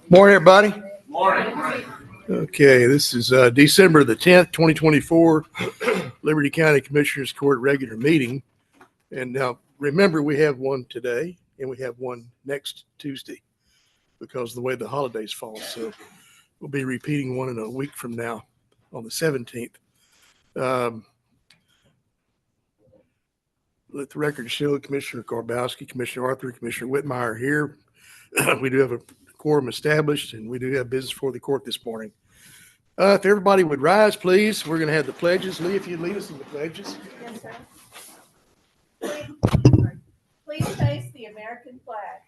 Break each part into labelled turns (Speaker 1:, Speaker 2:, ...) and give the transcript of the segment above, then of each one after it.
Speaker 1: Morning, everybody.
Speaker 2: Morning.
Speaker 1: Okay, this is December the 10th, 2024, Liberty County Commissioners Court regular meeting. And now remember, we have one today and we have one next Tuesday because of the way the holidays fall. So we'll be repeating one in a week from now on the 17th. Let the record show Commissioner Karbowski, Commissioner Arthur, Commissioner Whitmire are here. We do have a quorum established and we do have business for the court this morning. If everybody would rise, please. We're going to have the pledges. Lee, if you'd lead us in the pledges.
Speaker 3: Yes, sir. Please face the American flag.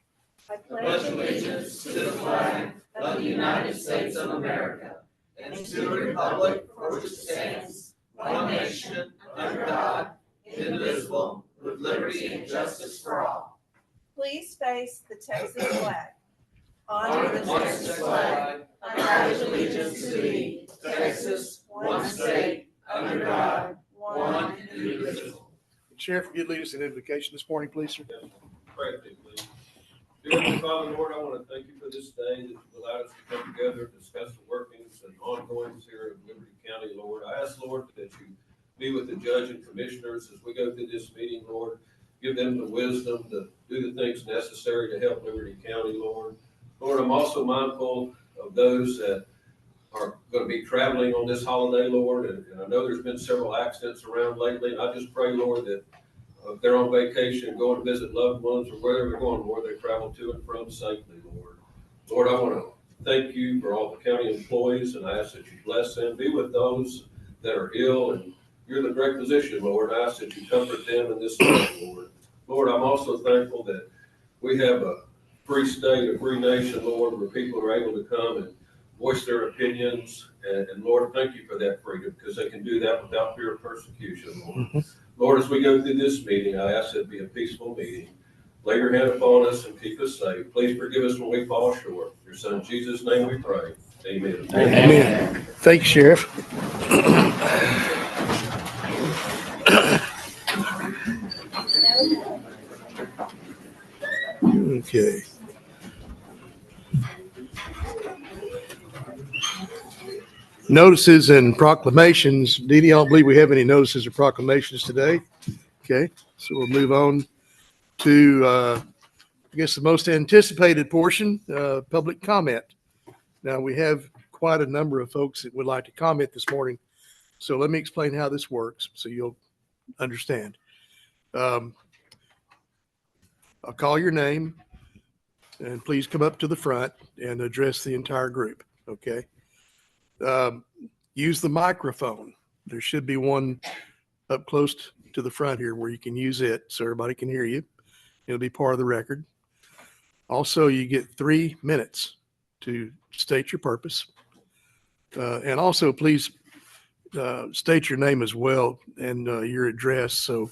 Speaker 3: I
Speaker 2: Pledge allegiance to the flag of the United States of America and to the republic for which it stands, one nation, under God, indivisible, with liberty and justice for all.
Speaker 3: Please face the Texas flag.
Speaker 2: Honor the Texas flag. I pledge allegiance to thee, Texas, one state, under God, one indivisible.
Speaker 1: Sheriff, if you'd lead us in invocation this morning, please, sir.
Speaker 4: Pray, please. Dear Heavenly Father, Lord, I want to thank you for this day that you've allowed us to come together and discuss the workings and ongoings here in Liberty County, Lord. I ask, Lord, that you be with the judge and commissioners as we go through this meeting, Lord. Give them the wisdom to do the things necessary to help Liberty County, Lord. Lord, I'm also mindful of those that are going to be traveling on this holiday, Lord, and I know there's been several accidents around lately, and I just pray, Lord, that if they're on vacation, going to visit loved ones, or wherever they're going, Lord, they travel to and from safely, Lord. Lord, I want to thank you for all the county employees, and I ask that you bless them, be with those that are ill, and you're in the great position, Lord. I ask that you comfort them in this time, Lord. Lord, I'm also thankful that we have a free state, a free nation, Lord, where people are able to come and voice their opinions. And Lord, thank you for that freedom, because they can do that without fear of persecution, Lord. Mm-hmm. Lord, as we go through this meeting, I ask that it be a peaceful meeting. Lay your hand upon us and keep us safe. Please forgive us when we fall short. In your son Jesus' name we pray. Amen.
Speaker 1: Amen. Thanks, Sheriff. Okay. Notices and proclamations. Dee Dee, I don't believe we have any notices or proclamations today. Okay, so we'll move on to, I guess, the most anticipated portion, public comment. Now, we have quite a number of folks that would like to comment this morning. So let me explain how this works so you'll understand. I'll call your name and please come up to the front and address the entire group. Okay. Use the microphone. There should be one up close to the front here where you can use it so everybody can hear you. It'll be part of the record. Also, you get 3 minutes to state your purpose. And also, please state your name as well and your address so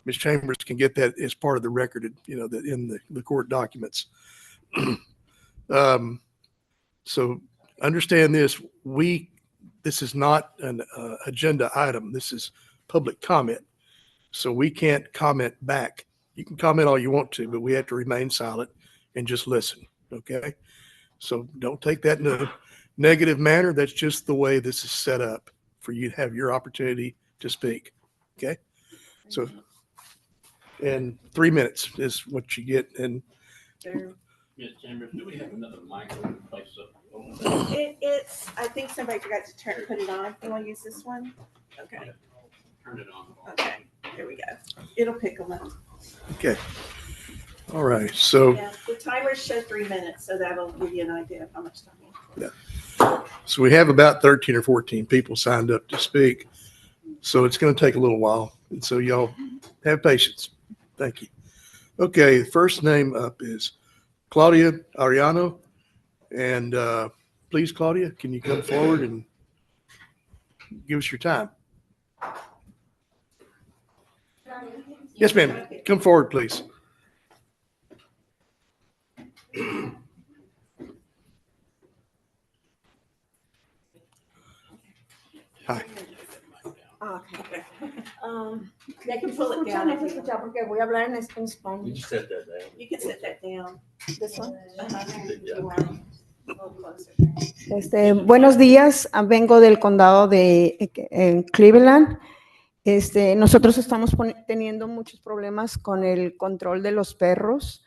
Speaker 1: Ms. Chambers can get that as part of the record, that in the court documents. So understand this. This is not an agenda item. This is public comment. So we can't comment back. You can comment all you want to, but we have to remain silent and just listen. Okay. So don't take that in a negative manner. That's just the way this is set up for you to have your opportunity to speak. Okay. So, and 3 minutes is what you get. And
Speaker 5: Ms. Chambers, do we have another mic in place up?
Speaker 3: It's, I think somebody forgot to put it on. You want to use this one? Okay.
Speaker 5: Turn it on.
Speaker 3: Okay. There we go. It'll pick them up.
Speaker 1: okay. All right. So,
Speaker 3: Yeah, the timers show 3 minutes, so that'll give you an idea of how much time you have.
Speaker 1: yeah. So we have about 13 or 14 people signed up to speak. So it's going to take a little while. And so y'all have patience. Thank you. Okay. The first name up is Claudia Ariano. And please, Claudia, can you come forward and give us your time? Yes, ma'am. Come forward, please. Hi.
Speaker 3: Okay. They can pull it down.
Speaker 6: Porque voy a hablar en español.
Speaker 5: You set that down.
Speaker 3: You can set that down.
Speaker 6: This one?
Speaker 3: Uh-huh.
Speaker 5: Yeah.
Speaker 6: Buenos días, vengo del condado de Cleveland. Nosotros estamos teniendo muchos problemas con el control de los perros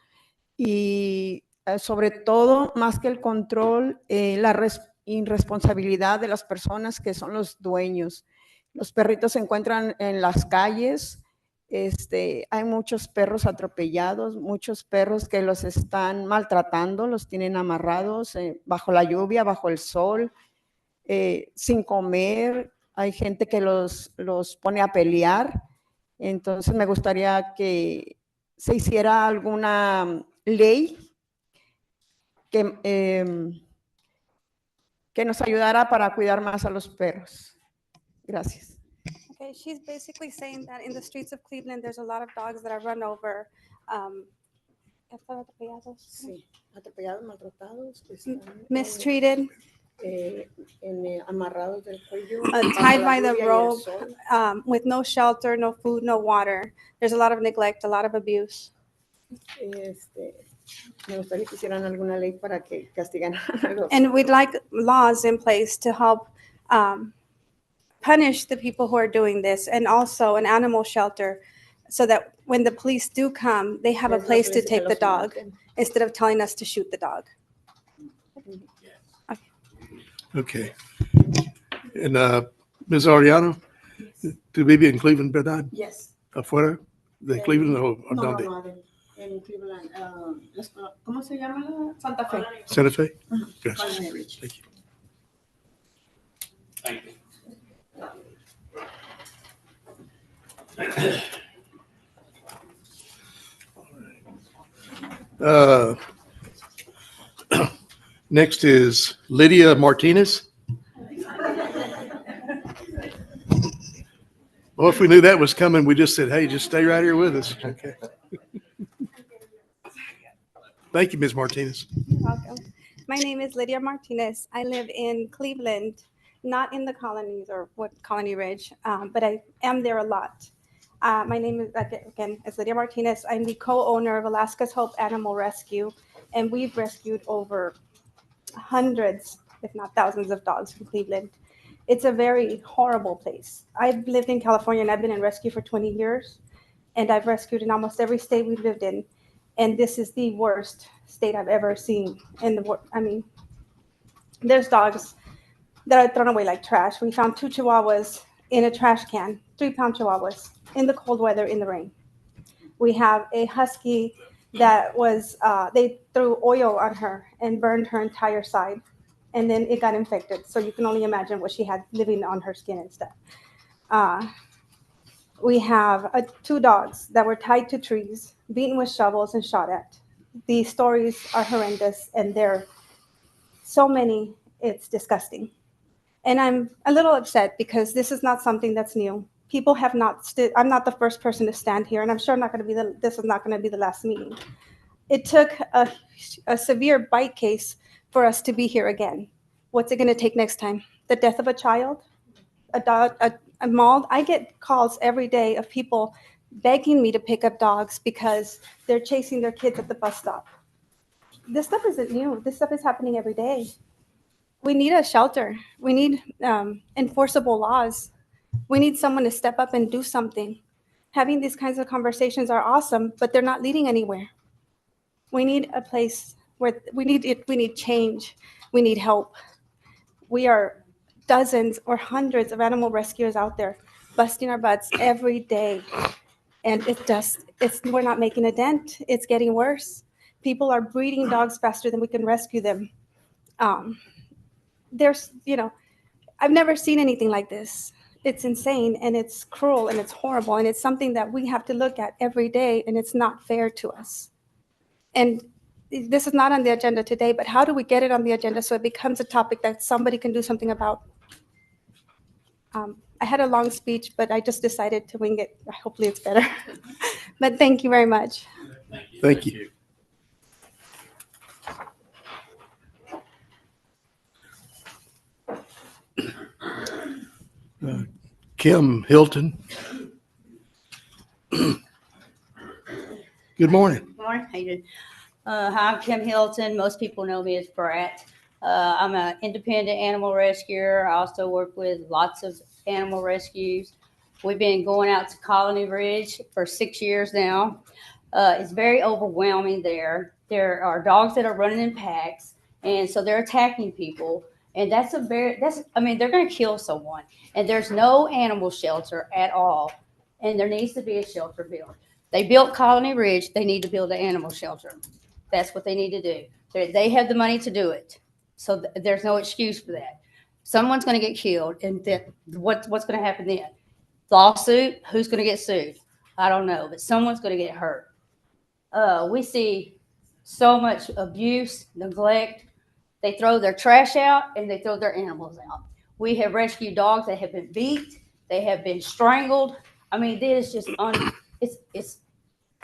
Speaker 6: y sobre todo, más que el control, la irresponsabilidad de las personas que son los dueños. Los perritos se encuentran en las calles. Hay muchos perros atropellados, muchos perros que los están maltratando, los tienen amarrados bajo la lluvia, bajo el sol, sin comer. Hay gente que los pone a pelear. Entonces me gustaría que se hiciera alguna ley que nos ayudara para cuidar más a los perros. Gracias.
Speaker 7: Okay, she's basically saying that in the streets of Cleveland, there's a lot of dogs that are run over.
Speaker 6: Sí, atropellados, maltratados,
Speaker 7: Mistreated,
Speaker 6: amarrados del cuello,
Speaker 7: tied by the rope, with no shelter, no food, no water. There's a lot of neglect, a lot of abuse.
Speaker 6: Me gustaría que hicieran alguna ley para que castigaran a los.
Speaker 7: And we'd like laws in place to help punish the people who are doing this, and also an animal shelter so that when the police do come, they have a place to take the dog instead of telling us to shoot the dog.
Speaker 1: Okay. And Ms. Ariano, ¿tú vives en Cleveland, verdad?
Speaker 6: Yes.
Speaker 1: ¿Afuera de Cleveland o dónde?
Speaker 6: No, en Cleveland. ¿Cómo se llama? Santa Fe.
Speaker 1: Santa Fe?
Speaker 6: Colony
Speaker 1: Gracias.
Speaker 6: Ridge.
Speaker 1: Thank you.
Speaker 5: Thank you.
Speaker 1: Next is Lydia Martinez. Well, if we knew that was coming, we just said, hey, just stay right here with us. Okay. Thank you, Ms. Martinez.
Speaker 7: You're welcome. My name is Lydia Martinez. I live in Cleveland, not in the colonies or what Colony Ridge, but I am there a lot. My name is, again, is Lydia Martinez. I'm the co-owner of Alaska's Hope Animal Rescue, and we've rescued over hundreds, if not thousands of dogs from Cleveland. It's a very horrible place. I've lived in California and I've been in rescue for 20 years, and I've rescued in almost every state we've lived in. And this is the worst state I've ever seen in the world. I mean, there's dogs that are thrown away like trash. We found 2 chihuahuas in a trash can, 3-pound chihuahuas, in the cold weather, in the rain. We have a husky that was, they threw oil on her and burned her entire side. And then it got infected. So you can only imagine what she had living on her skin and stuff. We have 2 dogs that were tied to trees, beaten with shovels and shot at. The stories are horrendous, and they're so many, it's disgusting. And I'm a little upset because this is not something that's new. People have not I'm not the first person to stand here, and I'm sure this is not going to be the last meeting. It took a severe bite case for us to be here again. What's it going to take next time? The death of a child? A dog, a mauled? I get calls every day of people begging me to pick up dogs because they're chasing their kids at the bus stop. This stuff isn't new. This stuff is happening every day. We need a shelter. We need enforceable laws. We need someone to step up and do something. Having these kinds of conversations are awesome, but they're not leading anywhere. We need a place where we need change. We need help. We are dozens or hundreds of animal rescuers out there busting our butts every day. And we're not making a dent. It's getting worse. People are breeding dogs faster than we can rescue them. I've never seen anything like this. It's insane, and it's cruel, and it's horrible, and it's something that we have to look at every day, and it's not fair to us. And this is not on the agenda today, but how do we get it on the agenda so it becomes a topic that somebody can do something about? I had a long speech, but I just decided to wing it. Hopefully it's better. But thank you very much.
Speaker 1: Thank you. Kim Hilton. Good morning.
Speaker 8: Good morning. How you doing? Hi, I'm Kim Hilton. Most people know me as Brat. I'm an independent animal rescuer. I also work with lots of animal rescues. We've been going out to Colony Ridge for 6 years now. It's very overwhelming there. There are dogs that are running in packs, and so they're attacking people. And I mean, they're going to kill someone. And there's no animal shelter at all. And there needs to be a shelter built. They built Colony Ridge, they need to build an animal shelter. That's what they need to do. They have the money to do it. So there's no excuse for that. Someone's going to get killed, and what's going to happen then? Lawsuit? Who's going to get sued? I don't know, but someone's going to get hurt. We see so much abuse, neglect. They throw their trash out and they throw their animals out. We have rescued dogs that have been beat. They have been strangled. I mean, this is just it's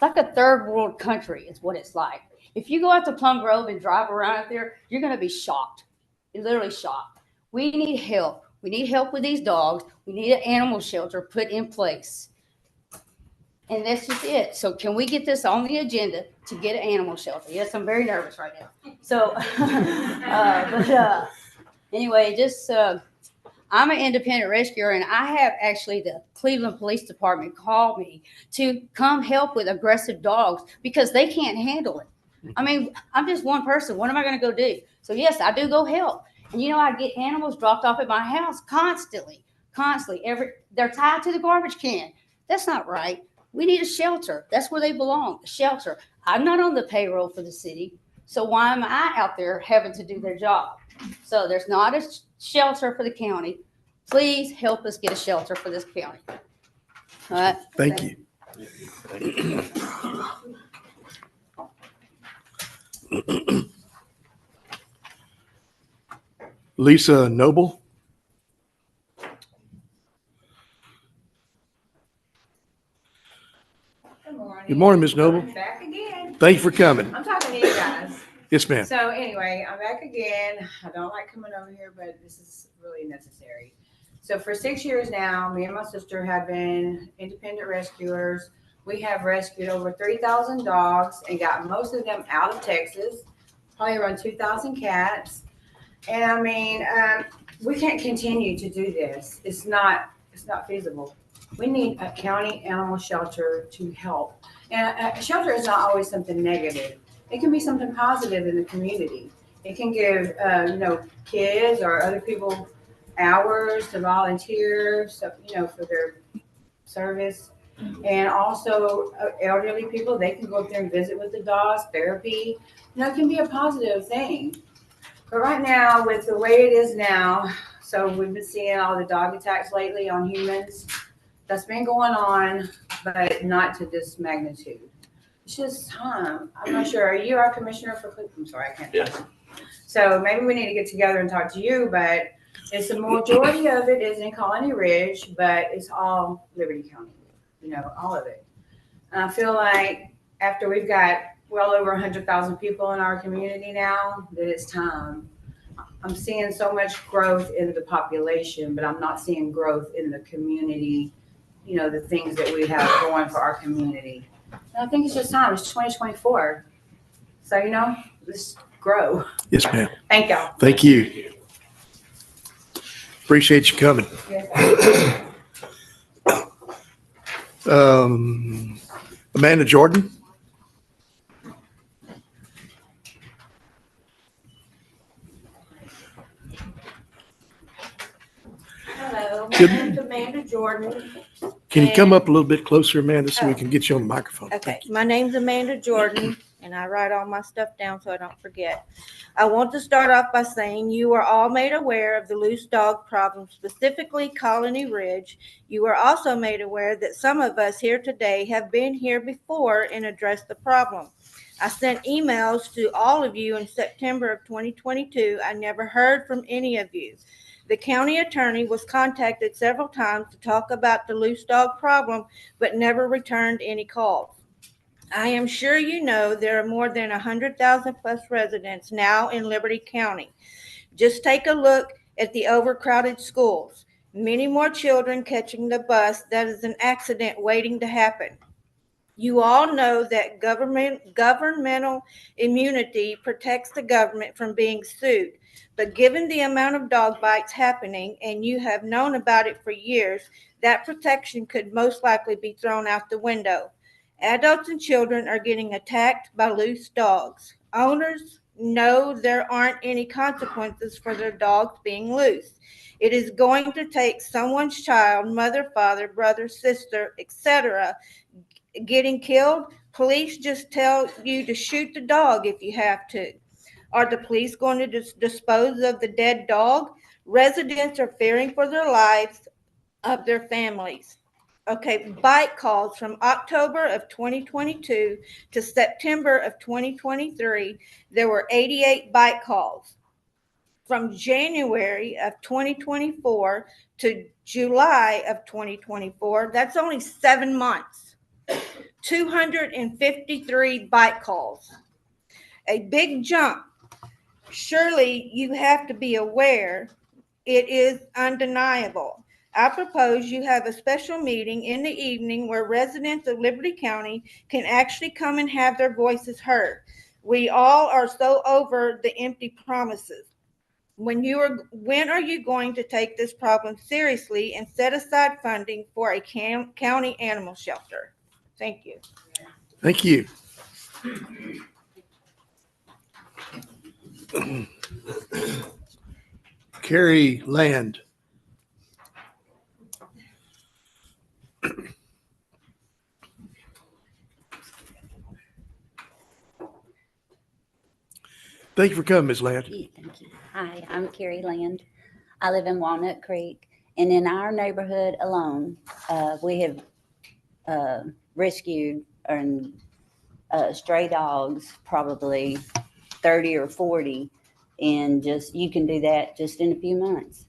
Speaker 8: like a third world country is what it's like. If you go out to Plum Grove and drive around out there, you're going to be shocked. You're literally shocked. We need help. We need help with these dogs. We need an animal shelter put in place. And that's just it. So can we get this on the agenda to get an animal shelter? Yes, I'm very nervous right now. So, anyway, I'm an independent rescuer, and I have actually the Cleveland Police Department call me to come help with aggressive dogs because they can't handle it. I mean, I'm just one person. What am I going to go do? So yes, I do go help. And I get animals dropped off at my house constantly. They're tied to the garbage can. That's not right. We need a shelter. That's where they belong, a shelter. I'm not on the payroll for the city, so why am I out there having to do their job? So there's not a shelter for the county. Please help us get a shelter for this county. All right.
Speaker 1: Thank you. Lisa Noble. Good morning, Ms. Noble.
Speaker 9: I'm back again.
Speaker 1: Thank you for coming.
Speaker 9: I'm talking to you guys.
Speaker 1: Yes, ma'am.
Speaker 9: So anyway, I'm back again. I don't like coming over here, but this is really necessary. So for 6 years now, me and my sister have been independent rescuers. We have rescued over 3,000 dogs and got most of them out of Texas, probably around 2,000 cats. And I mean, we can't continue to do this. It's not feasible. We need a county animal shelter to help. And a shelter is not always something negative. It can be something positive in the community. It can give, kids or other people hours to volunteer, for their service. And also elderly people, they can go up there and visit with the dogs, therapy. It can be a positive thing. But right now, with the way it is now, so we've been seeing all the dog attacks lately on humans. That's been going on, but not to this magnitude. It's just time. I'm not sure. Are you our commissioner for Cleveland? I'm sorry, I can't.
Speaker 5: Yes.
Speaker 9: So maybe we need to get together and talk to you, but it's the majority of it is in Colony Ridge, but it's all Liberty County, all of it. And I feel like after we've got well over 100,000 people in our community now, that it's time. I'm seeing so much growth in the population, but I'm not seeing growth in the community, the things that we have going for our community. And I think it's just time. It's 2024. So, let's grow.
Speaker 1: Yes, ma'am.
Speaker 9: Thank y'all.
Speaker 1: Thank you. Appreciate you coming.
Speaker 9: Yes,
Speaker 1: Amanda Jordan.
Speaker 3: Hello, my
Speaker 1: Good.
Speaker 3: name's Amanda Jordan.
Speaker 1: Can you come up a little bit closer, Amanda, so we can get you on the microphone?
Speaker 3: Okay, my name's Amanda Jordan, and I write all my stuff down so I don't forget. I want to start off by saying you are all made aware of the loose dog problem, specifically Colony Ridge. You are also made aware that some of us here today have been here before and addressed the problem. I sent emails to all of you in September of 2022. I never heard from any of you. The county attorney was contacted several times to talk about the loose dog problem, but never returned any calls. I am sure you know there are more than 100,000 plus residents now in Liberty County. Just take a look at the overcrowded schools. Many more children catching the bus. That is an accident waiting to happen. You all know that governmental immunity protects the government from being sued. But given the amount of dog bites happening, and you have known about it for years, that protection could most likely be thrown out the window. Adults and children are getting attacked by loose dogs. Owners know there aren't any consequences for their dogs being loose. It is going to take someone's child, mother, father, brother, sister, etc., getting killed. Police just tell you to shoot the dog if you have to. Are the police going to dispose of the dead dog? Residents are fearing for their lives of their families. Okay, bite calls from October of 2022 to September of 2023, there were 88 bite calls. From January of 2024 to July of 2024, that's only 7 months. 253 bite calls. A big jump. Surely you have to be aware it is undeniable. I propose you have a special meeting in the evening where residents of Liberty County can actually come and have their voices heard. We all are so over the empty promises. When are you going to take this problem seriously and set aside funding for a county animal shelter? Thank you.
Speaker 1: Thank you. Carrie Land. Thank you for coming, Ms. Land.
Speaker 10: Thank you. Hi, I'm Carrie Land. I live in Walnut Creek, and in our neighborhood alone, we have rescued stray dogs, probably 30 or 40, and you can do that just in a few months.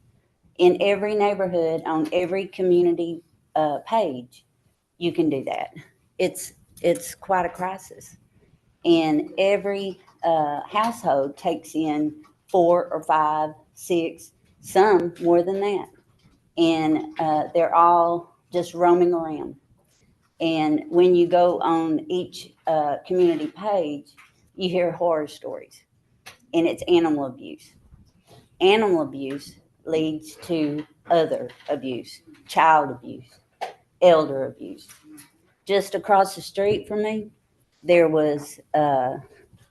Speaker 10: In every neighborhood, on every community page, you can do that. It's quite a crisis, and every household takes in 4 or 5, 6, some more than that. And they're all just roaming around. And when you go on each community page, you hear horror stories. And it's animal abuse. Animal abuse leads to other abuse, child abuse, elder abuse. Just across the street from me, there was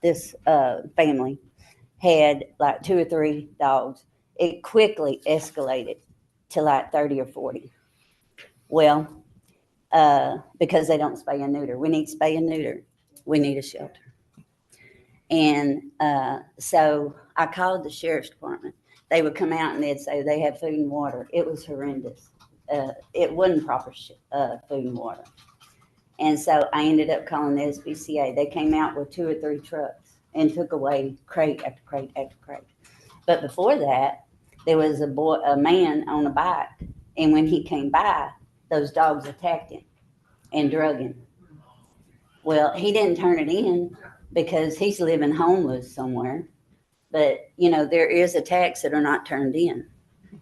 Speaker 10: this family had like 2 or 3 dogs. It quickly escalated to like 30 or 40. Well, because they don't spay and neuter. We need spay and neuter. We need a shelter. And so I called the sheriff's department. They would come out and they'd say they had food and water. It was horrendous. It wasn't proper food and water. And so I ended up calling the SPCA. They came out with 2 or 3 trucks and took away crate after crate after crate. But before that, there was a man on a bike, and when he came by, those dogs attacked him and drug him. Well, he didn't turn it in because he's living homeless somewhere. But, there is attacks that are not turned in.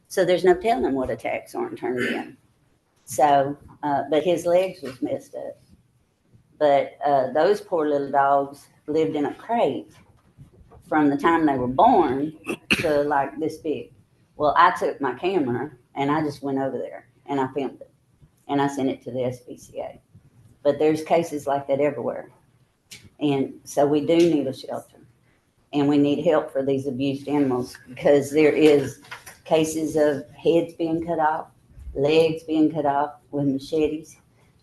Speaker 10: So there's no telling what attacks aren't turned in. So, but his legs was messed up. But those poor little dogs lived in a crate from the time they were born to like this big. Well, I took my camera and I just went over there and I filmed it and I sent it to the SPCA. But there's cases like that everywhere. And so we do need a shelter and we need help for these abused animals because there is cases of heads being cut off, legs being cut off with machetes.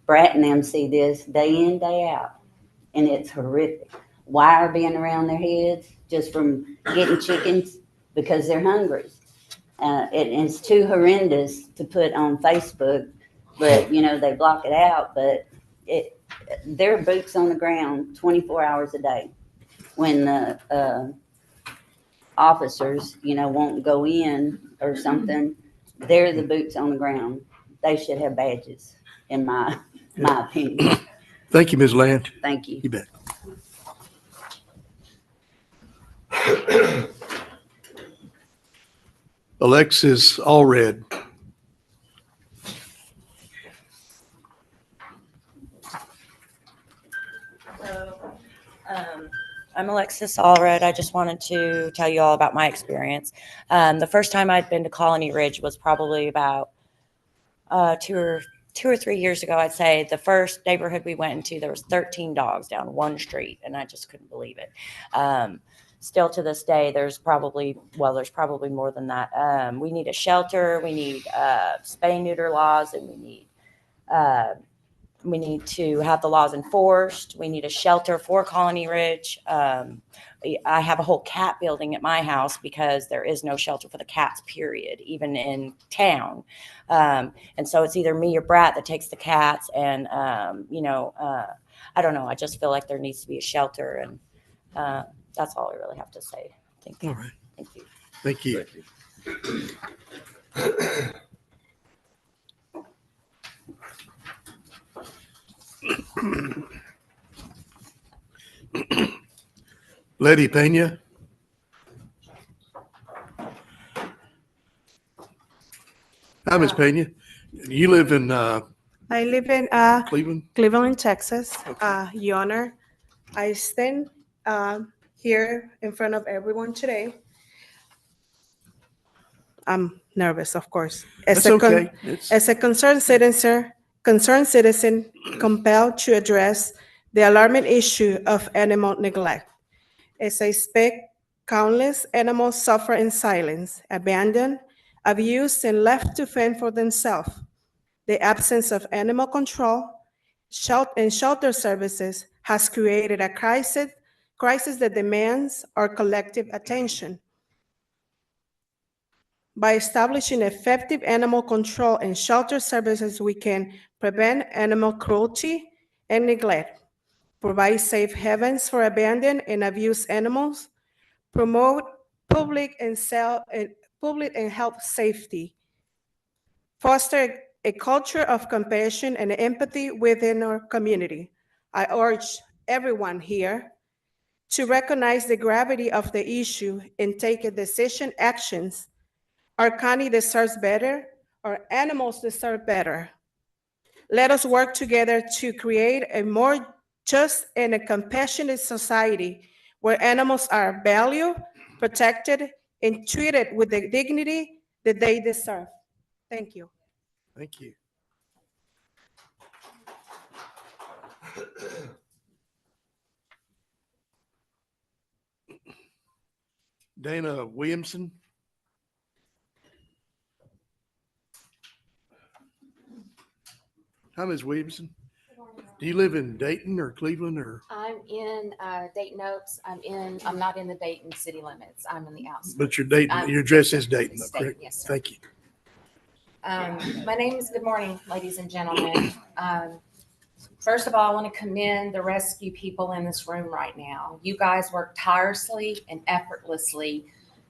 Speaker 10: Brat and them see this day in, day out, and it's horrific. Wire being around their heads just from getting chickens because they're hungry. It's too horrendous to put on Facebook, but they block it out. But they're boots on the ground 24 hours a day. When the officers, won't go in or something, they're the boots on the ground. They should have badges, in my opinion.
Speaker 1: Thank you, Ms. Land.
Speaker 10: Thank you.
Speaker 1: You bet. Alexis Allred.
Speaker 11: I'm Alexis Allred. I just wanted to tell you all about my experience. The first time I'd been to Colony Ridge was probably about 2 or 3 years ago. I'd say the first neighborhood we went into, there was 13 dogs down one street, and I just couldn't believe it. Still to this day, there's probably more than that. We need a shelter. We need spay neuter laws, and we need to have the laws enforced. We need a shelter for Colony Ridge. I have a whole cat building at my house because there is no shelter for the cats, period, even in town. And so it's either me or Brat that takes the cats. And, I don't know. I just feel like there needs to be a shelter. And that's all I really have to say. Thank you.
Speaker 1: All right.
Speaker 11: Thank you.
Speaker 1: Thank you. Letty Pena. Hi, Ms. Pena. You live in
Speaker 12: I live in
Speaker 1: Cleveland?
Speaker 12: Cleveland, Texas.
Speaker 1: Okay.
Speaker 12: Your Honor, I stand here in front of everyone today. I'm nervous, of course.
Speaker 1: That's okay.
Speaker 12: As a concerned citizen compelled to address the alarming issue of animal neglect. As I expect, countless animals suffer in silence, abandoned, abused, and left to fend for themselves. The absence of animal control and shelter services has created a crisis that demands our collective attention. By establishing effective animal control and shelter services, we can prevent animal cruelty and neglect, provide safe havens for abandoned and abused animals, promote public and health safety, foster a culture of compassion and empathy within our community. I urge everyone here to recognize the gravity of the issue and take actions. Our county deserves better. Our animals deserve better. Let us work together to create a more just and a compassionate society where animals are valued, protected, and treated with the dignity that they deserve. Thank you.
Speaker 1: Thank you. Dana Williamson. Hi, Ms. Williamson. Do you live in Dayton or Cleveland or?
Speaker 13: I'm in Dayton Oaks. I'm not in the Dayton city limits. I'm in the outskirts.
Speaker 1: But your Dayton, your address is Dayton, though, correct?
Speaker 13: Yes, sir.
Speaker 1: Thank you.
Speaker 13: My name is, good morning, ladies and gentlemen. First of all, I want to commend the rescue people in this room right now. You guys work tirelessly and effortlessly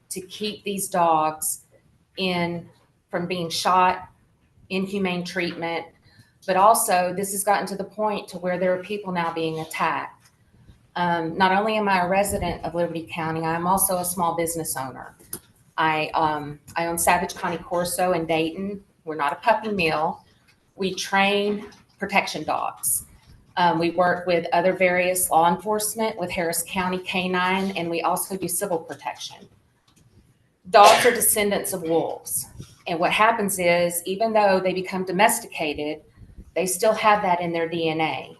Speaker 13: to keep these dogs from being shot, inhumane treatment, but also this has gotten to the point to where there are people now being attacked. Not only am I a resident of Liberty County, I'm also a small business owner. I own Savage County Corso in Dayton. We're not a puppy mill. We train protection dogs. We work with other various law enforcement with Harris County K-9, and we also do civil protection. Dogs are descendants of wolves. And what happens is, even though they become domesticated, they still have that in their DNA.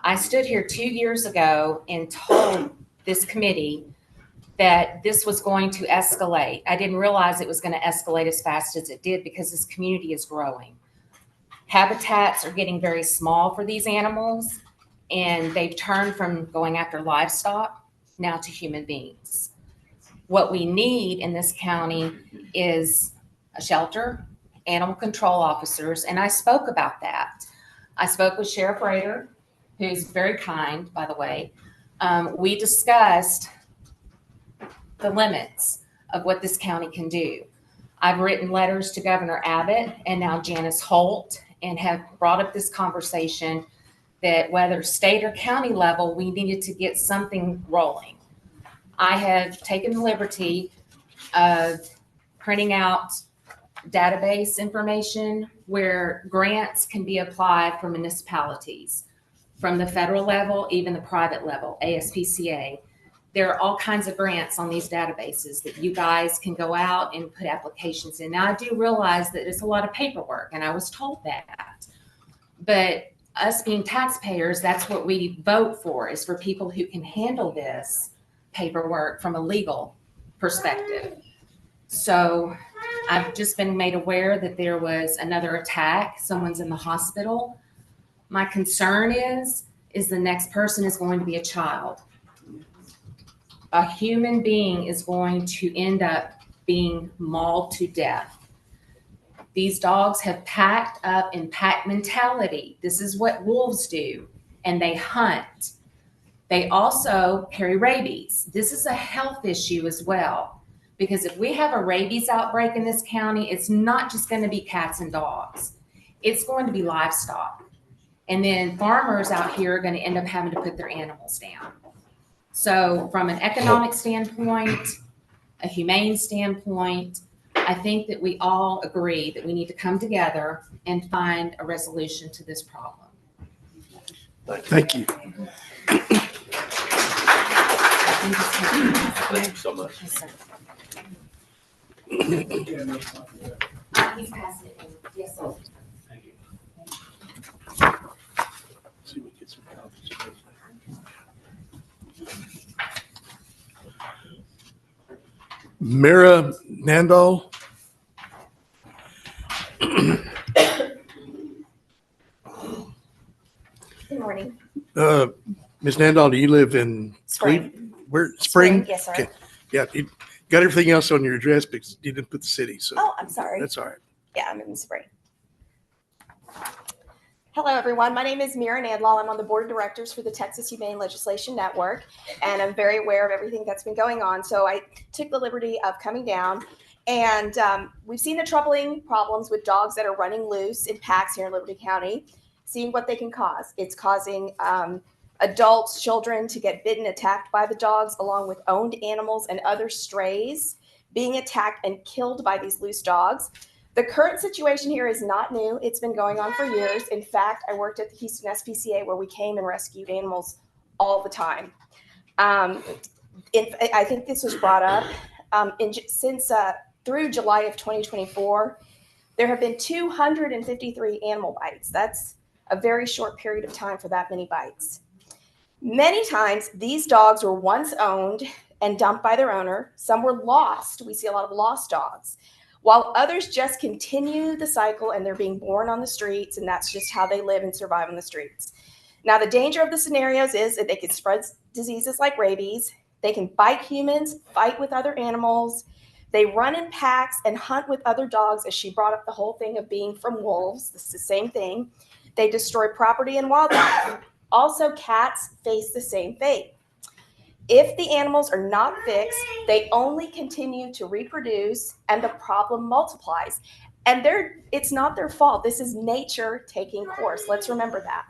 Speaker 13: I stood here 2 years ago and told this committee that this was going to escalate. I didn't realize it was going to escalate as fast as it did because this community is growing. Habitats are getting very small for these animals, and they've turned from going after livestock now to human beings. What we need in this county is a shelter, animal control officers, and I spoke about that. I spoke with Sheriff Rader, who's very kind, by the way. We discussed the limits of what this county can do. I've written letters to Governor Abbott and now Janice Holt and have brought up this conversation that whether state or county level, we needed to get something rolling. I have taken the liberty of printing out database information where grants can be applied for municipalities. from the federal level, even the private level, ASPCA. There are all kinds of grants on these databases that you guys can go out and put applications in. Now, I do realize that it's a lot of paperwork, and I was told that. But us being taxpayers, that's what we vote for, is for people who can handle this paperwork from a legal perspective. So I've just been made aware that there was another attack. Someone's in the hospital. My concern is the next person is going to be a child. A human being is going to end up being mauled to death. These dogs have packed up in pack mentality. This is what wolves do, and they hunt. They also carry rabies. This is a health issue as well, because if we have a rabies outbreak in this county, it's not just going to be cats and dogs. It's going to be livestock. And then farmers out here are going to end up having to put their animals down. So from an economic standpoint, a humane standpoint, I think that we all agree that we need to come together and find a resolution to this problem.
Speaker 1: Thank you.
Speaker 5: Thank you so much.
Speaker 13: Yes, sir. He's passed it. Yes, sir.
Speaker 5: Thank you.
Speaker 1: See if we get some copies. Mira Nandal.
Speaker 14: Good morning.
Speaker 1: Ms. Nandal, do you live in
Speaker 14: Spring.
Speaker 1: Where, Spring?
Speaker 14: Yes, sir.
Speaker 1: Okay. Yeah, you got everything else on your address, but you didn't put the city, so.
Speaker 14: Oh, I'm sorry.
Speaker 1: That's all right.
Speaker 14: Yeah, I'm in Spring. Hello, everyone. My name is Mira Nandlaw. I'm on the board of directors for the Texas Humane Legislation Network, and I'm very aware of everything that's been going on. So I took the liberty of coming down, and we've seen the troubling problems with dogs that are running loose in packs here in Liberty County, seeing what they can cause. It's causing adults, children to get bitten, attacked by the dogs, along with owned animals and other strays being attacked and killed by these loose dogs. The current situation here is not new. It's been going on for years. In fact, I worked at the Houston SPCA where we came and rescued animals all the time. I think this was brought up since through July of 2024, there have been 253 animal bites. That's a very short period of time for that many bites. Many times, these dogs were once owned and dumped by their owner. Some were lost. We see a lot of lost dogs, while others just continue the cycle and they're being born on the streets, and that's just how they live and survive on the streets. Now, the danger of the scenarios is that they can spread diseases like rabies. They can bite humans, fight with other animals. They run in packs and hunt with other dogs, as she brought up the whole thing of being from wolves. This is the same thing. They destroy property and wildlife. Also, cats face the same fate. If the animals are not fixed, they only continue to reproduce and the problem multiplies. And it's not their fault. This is nature taking course. Let's remember that.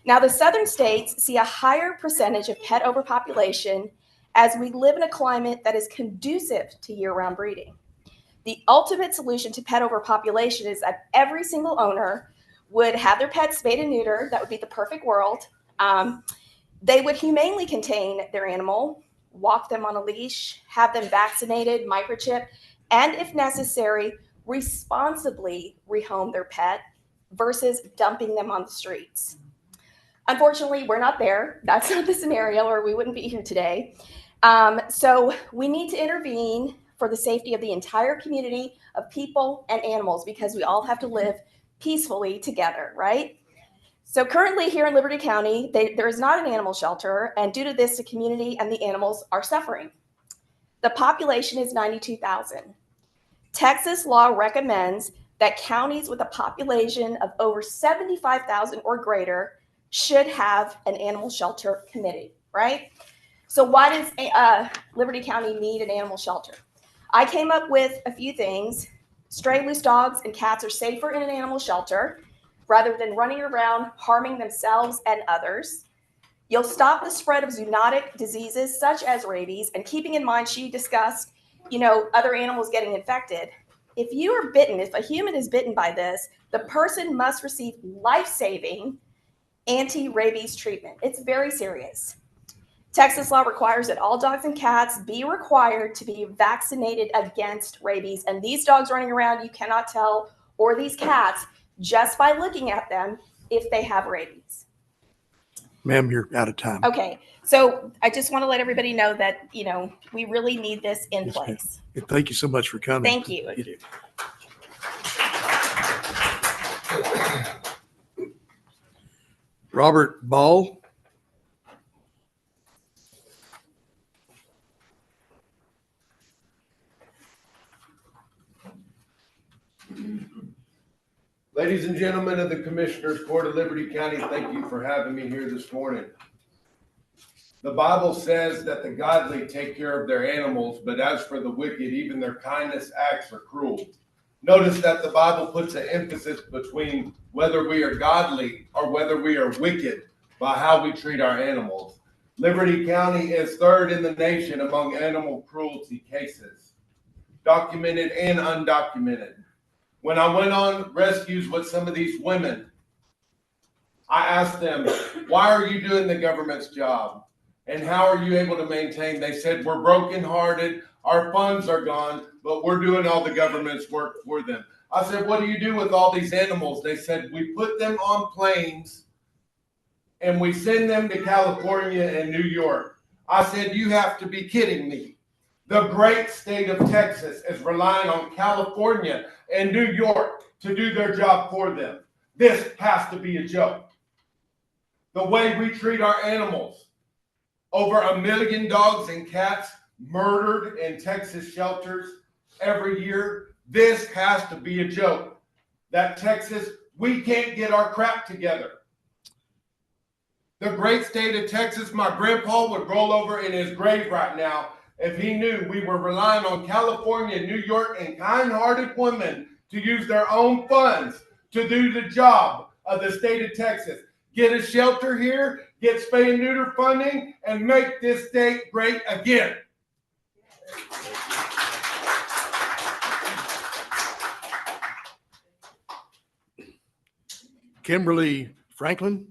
Speaker 14: Now, the southern states see a higher percentage of pet overpopulation as we live in a climate that is conducive to year-round breeding. The ultimate solution to pet overpopulation is that every single owner would have their pets spayed and neutered. That would be the perfect world. They would humanely contain their animal, walk them on a leash, have them vaccinated, microchipped, and if necessary, responsibly rehome their pet versus dumping them on the streets. Unfortunately, we're not there. That's not the scenario, or we wouldn't be here today. So we need to intervene for the safety of the entire community of people and animals, because we all have to live peacefully together, right? So currently here in Liberty County, there is not an animal shelter, and due to this, the community and the animals are suffering. The population is 92,000. Texas law recommends that counties with a population of over 75,000 or greater should have an animal shelter committee, right? So why does Liberty County need an animal shelter? I came up with a few things. Stray, loose dogs and cats are safer in an animal shelter rather than running around harming themselves and others. You'll stop the spread of zoonotic diseases such as rabies, and keeping in mind she discussed, other animals getting infected. If you are bitten, if a human is bitten by this, the person must receive life-saving anti-rabies treatment. It's very serious. Texas law requires that all dogs and cats be required to be vaccinated against rabies. And these dogs running around, you cannot tell, or these cats, just by looking at them, if they have rabies.
Speaker 1: Ma'am, you're out of time.
Speaker 14: Okay, so I just want to let everybody know that, you know, we really need this in
Speaker 1: Yes, ma'am.
Speaker 14: place.
Speaker 1: And thank you so much for coming.
Speaker 14: Thank you.
Speaker 1: Robert Ball.
Speaker 15: Ladies and gentlemen of the Commissioners Court of Liberty County, thank you for having me here this morning. The Bible says that the godly take care of their animals, but as for the wicked, even their kindness acts are cruel. Notice that the Bible puts an emphasis between whether we are godly or whether we are wicked by how we treat our animals. Liberty County is third in the nation among animal cruelty cases, documented and undocumented. When I went on rescues with some of these women, I asked them, why are you doing the government's job? And how are you able to maintain? They said, we're brokenhearted, our funds are gone, but we're doing all the government's work for them. I said, what do you do with all these animals? They said, we put them on planes and we send them to California and New York. I said, you have to be kidding me. The great state of Texas is relying on California and New York to do their job for them. This has to be a joke. The way we treat our animals. Over 1 million dogs and cats murdered in Texas shelters every year. This has to be a joke. That Texas, we can't get our crap together. The great state of Texas, my grandpa would roll over in his grave right now if he knew we were relying on California, New York, and kind-hearted women to use their own funds to do the job of the state of Texas. Get a shelter here, get spay and neuter funding, and make this state great again.
Speaker 1: Kimberly Franklin.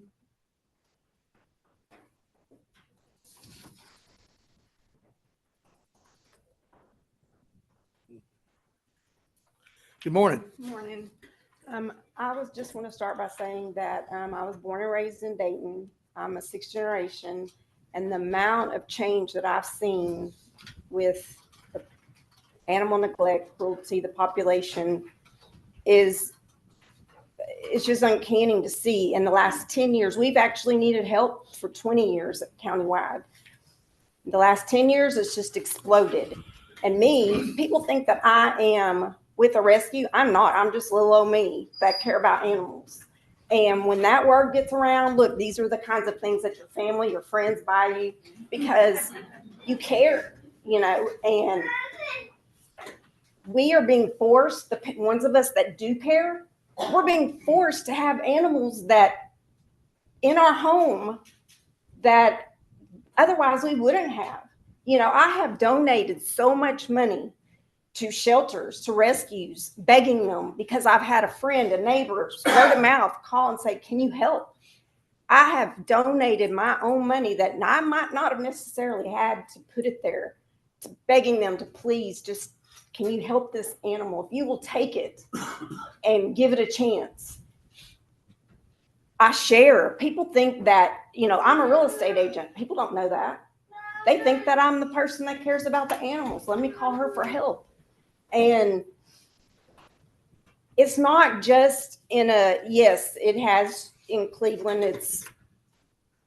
Speaker 1: Good morning.
Speaker 6: Good morning. I was just want to start by saying that I was born and raised in Dayton. I'm a sixth generation, and the amount of change that I've seen with the animal neglect, cruelty, the population is it's just uncanny to see. In the last 10 years, we've actually needed help for 20 years countywide. The last 10 years, it's just exploded. And me, people think that I am with a rescue. I'm not. I'm just little old me that care about animals. And when that word gets around, look, these are the kinds of things that your family, your friends buy you because you care, you know, and we are being forced, the ones of us that do care, we're being forced to have animals that in our home that otherwise we wouldn't have. You know, I have donated so much money to shelters, to rescues, begging them because I've had a friend, a neighbor, word of mouth, call and say, can you help? I have donated my own money that I might not have necessarily had to put it there, to begging them to please just, can you help this animal? If you will take it and give it a chance. I share. People think that, you know, I'm a real estate agent. People don't know that. They think that I'm the person that cares about the animals. Let me call her for help. And it's not just in a, yes, it has in Cleveland, it's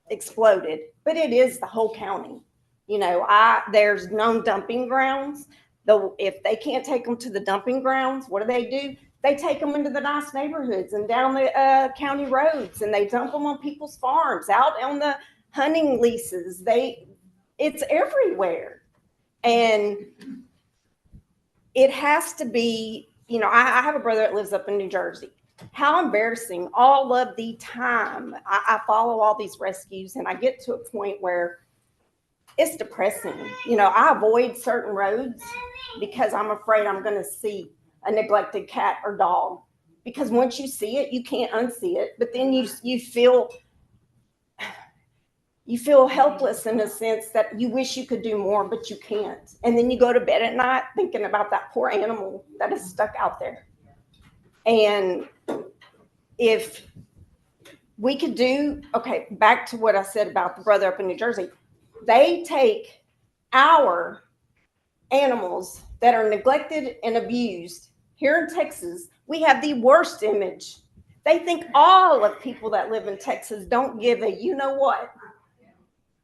Speaker 6: exploded, but it is the whole county. You know, there's known dumping grounds. Though if they can't take them to the dumping grounds, what do? They take them into the nice neighborhoods and down the county roads, and they dump them on people's farms, out on the hunting leases. It's everywhere. And it has to be, you know, I have a brother that lives up in New Jersey. How embarrassing all of the time. I follow all these rescues and I get to a point where it's depressing. You know, I avoid certain roads because I'm afraid I'm going to see a neglected cat or dog. Because once you see it, you can't unsee it. But then you feel
Speaker 14: You feel helpless in a sense that you wish you could do more, but you can't. And then you go to bed at night thinking about that poor animal that is stuck out there. And if we could do, okay, back to what I said about the brother up in New Jersey, they take our animals that are neglected and abused. Here in Texas, we have the worst image. They think all of people that live in Texas don't give a you know what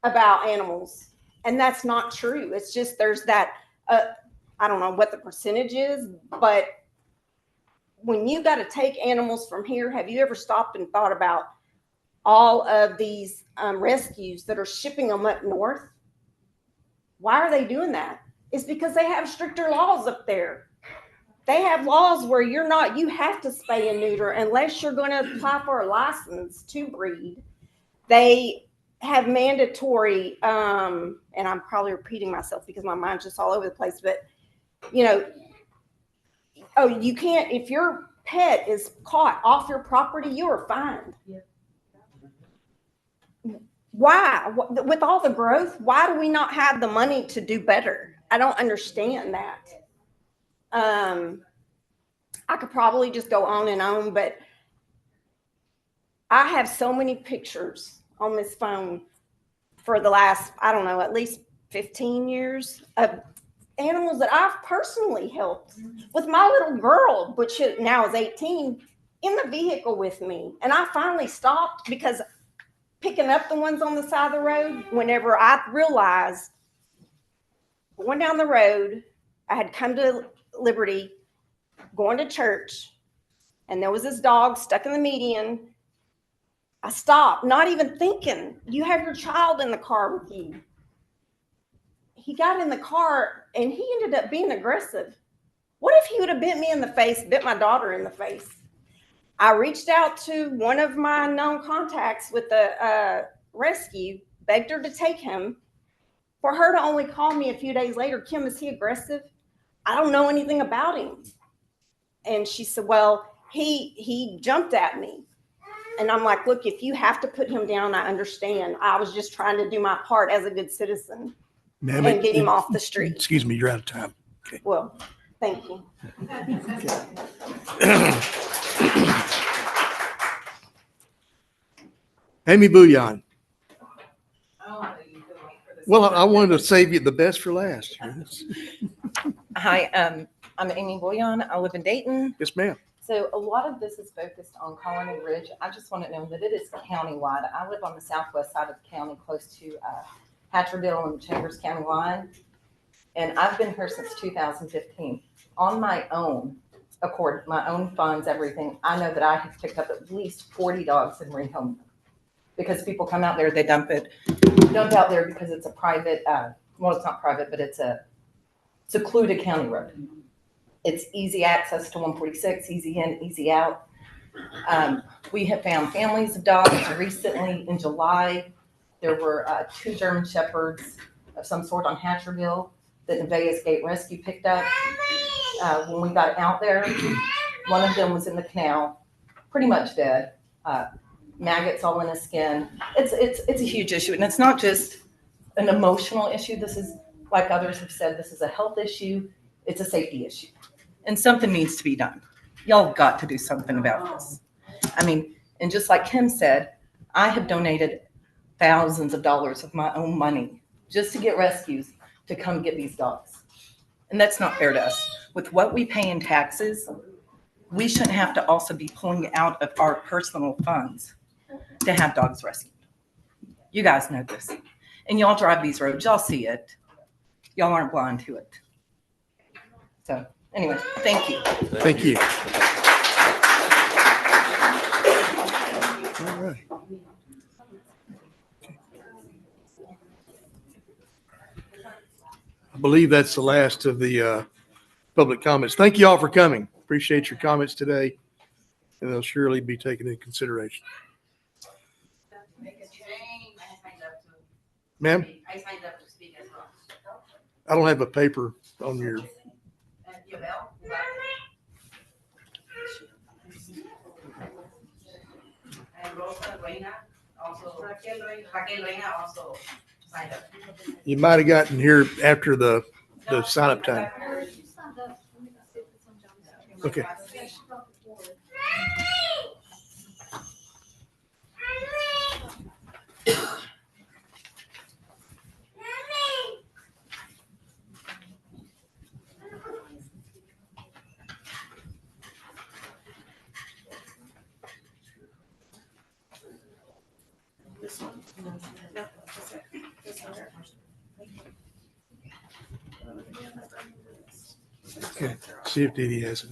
Speaker 14: about animals. And that's not true. It's just there's that, I don't know what the percentage is, but when you got to take animals from here, have you ever stopped and thought about all of these rescues that are shipping them up north? Why are they doing that? It's because they have stricter laws up there. They have laws where you have to spay and neuter unless you're going to apply for a license to breed. They have mandatory, and I'm probably repeating myself because my mind's just all over the place, but you can't, if your pet is caught off your property, you are fined. Yeah. Why? With all the growth, why do we not have the money to do better? I don't understand that. I could probably just go on and on, but I have so many pictures on this phone for the last, I don't know, at least 15 years of animals that I've personally helped with my little girl, which now is 18, in the vehicle with me. And I finally stopped because picking up the ones on the side of the road, whenever I realized going down the road, I had come to Liberty, going to church, and there was this dog stuck in the median. I stopped, not even thinking. You have your child in the car with you. He got in the car and he ended up being aggressive. What if he would have bit me in the face, bit my daughter in the face? I reached out to one of my known contacts with the rescue, begged her to take him. For her to only call me a few days later, Kim, is he aggressive? I don't know anything about him. And she said, well, he jumped at me. And I'm like, look, if you have to put him down, I understand. I was just trying to do my part as a good citizen and get him off the street.
Speaker 1: Excuse me, you're out of time. Okay.
Speaker 14: Well, thank you.
Speaker 1: Amy Bouillon. Well, I wanted to save you the best for last.
Speaker 16: Hi, I'm Amy Bouillon. I live in Dayton.
Speaker 1: Yes, ma'am.
Speaker 16: So a lot of this is focused on Colony Ridge. I just want to know that it is countywide. I live on the southwest side of the county, close to Hatcherville and the Chambers County line. And I've been here since 2015. On my own accord, my own funds, everything, I know that I have picked up at least 40 dogs and rehomed them. Because people come out there, they dump out there because it's a private, well, it's not private, but it's a secluded county road. It's easy access to 146, easy in, easy out. We have found families of dogs. Recently, in July, there were 2 German Shepherds of some sort on Hatcherville that Nevaeh's Gate Rescue picked up. When we got out there, one of them was in the canal, pretty much dead. Maggots all in his skin. It's a huge issue, and it's not just an emotional issue. This is, like others have said, this is a health issue. It's a safety issue, and something needs to be done. Y'all have got to do something about this. I mean, and just like Kim said, I have donated thousands of dollars of my own money just to get rescues to come get these dogs, and that's not fair to us. With what we pay in taxes, we shouldn't have to also be pulling out of our personal funds to have dogs rescued. You guys know this. And y'all drive these roads. Y'all see it. Y'all aren't blind to it. So anyway, thank you.
Speaker 1: Thank you. All right. I believe that's the last of the public comments. Thank you all for coming. Appreciate your comments today, and they'll surely be taken into consideration. Ma'am?
Speaker 17: I signed up to speak as well.
Speaker 1: I don't have a paper on your.
Speaker 17: And Rosa Reina also.
Speaker 11: Raquel Reina also signed up.
Speaker 1: You might have gotten here after the sign up time. Okay. Okay, see if Dee Dee has it.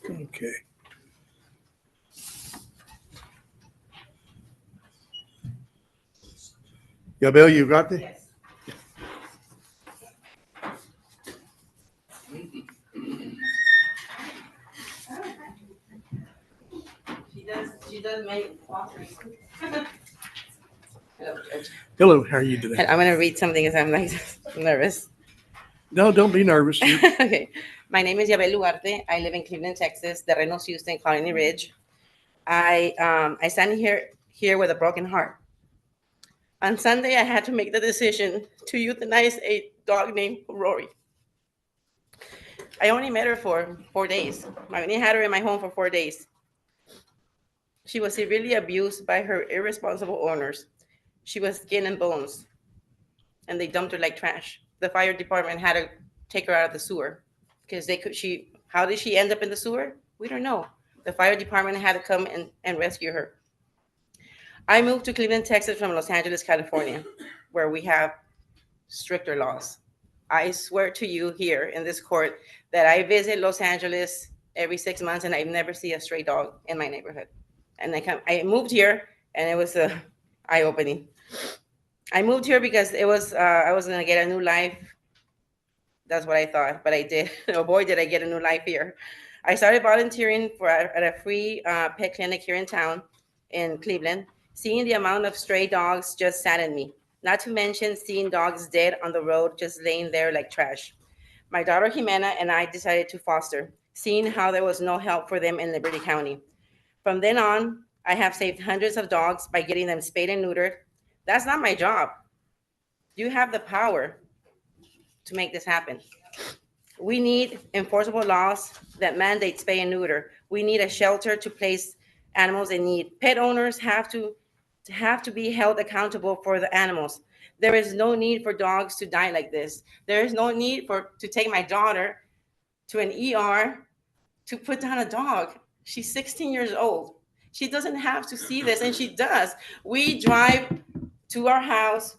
Speaker 1: Okay. Yabel, you got the?
Speaker 11: Yes. She does make offerings. Hello, Judge.
Speaker 1: Hello, how are you today?
Speaker 11: I'm going to read something because I'm like nervous.
Speaker 1: No, don't be nervous.
Speaker 11: Okay. My name is Yabel Luarte. I live in Cleveland, Texas, Terrenos, Houston, Colony Ridge. I stand here with a broken heart. On Sunday, I had to make the decision to euthanize a dog named Rory. I only met her for 4 days. I only had her in my home for 4 days. She was severely abused by her irresponsible owners. She was skin and bones, and they dumped her like trash. The fire department had to take her out of the sewer because how did she end up in the sewer? We don't know. The fire department had to come and rescue her. I moved to Cleveland, Texas from Los Angeles, California, where we have stricter laws. I swear to you here in this court that I visit Los Angeles every 6 months and I never see a stray dog in my neighborhood. And I moved here and it was eye-opening. I moved here because I was going to get a new life. That's what I thought, but I did. Oh boy, did I get a new life here. I started volunteering at a free pet clinic here in town in Cleveland. Seeing the amount of stray dogs just saddened me. Not to mention seeing dogs dead on the road, just laying there like trash. My daughter Jimena and I decided to foster, seeing how there was no help for them in Liberty County. From then on, I have saved hundreds of dogs by getting them spayed and neutered. That's not my job. You have the power to make this happen. We need enforceable laws that mandate spay and neuter. We need a shelter to place animals in need. Pet owners have to be held accountable for the animals. There is no need for dogs to die like this. There is no need to take my daughter to an ER to put down a dog. She's 16 years old. She doesn't have to see this, and she does. We drive to our house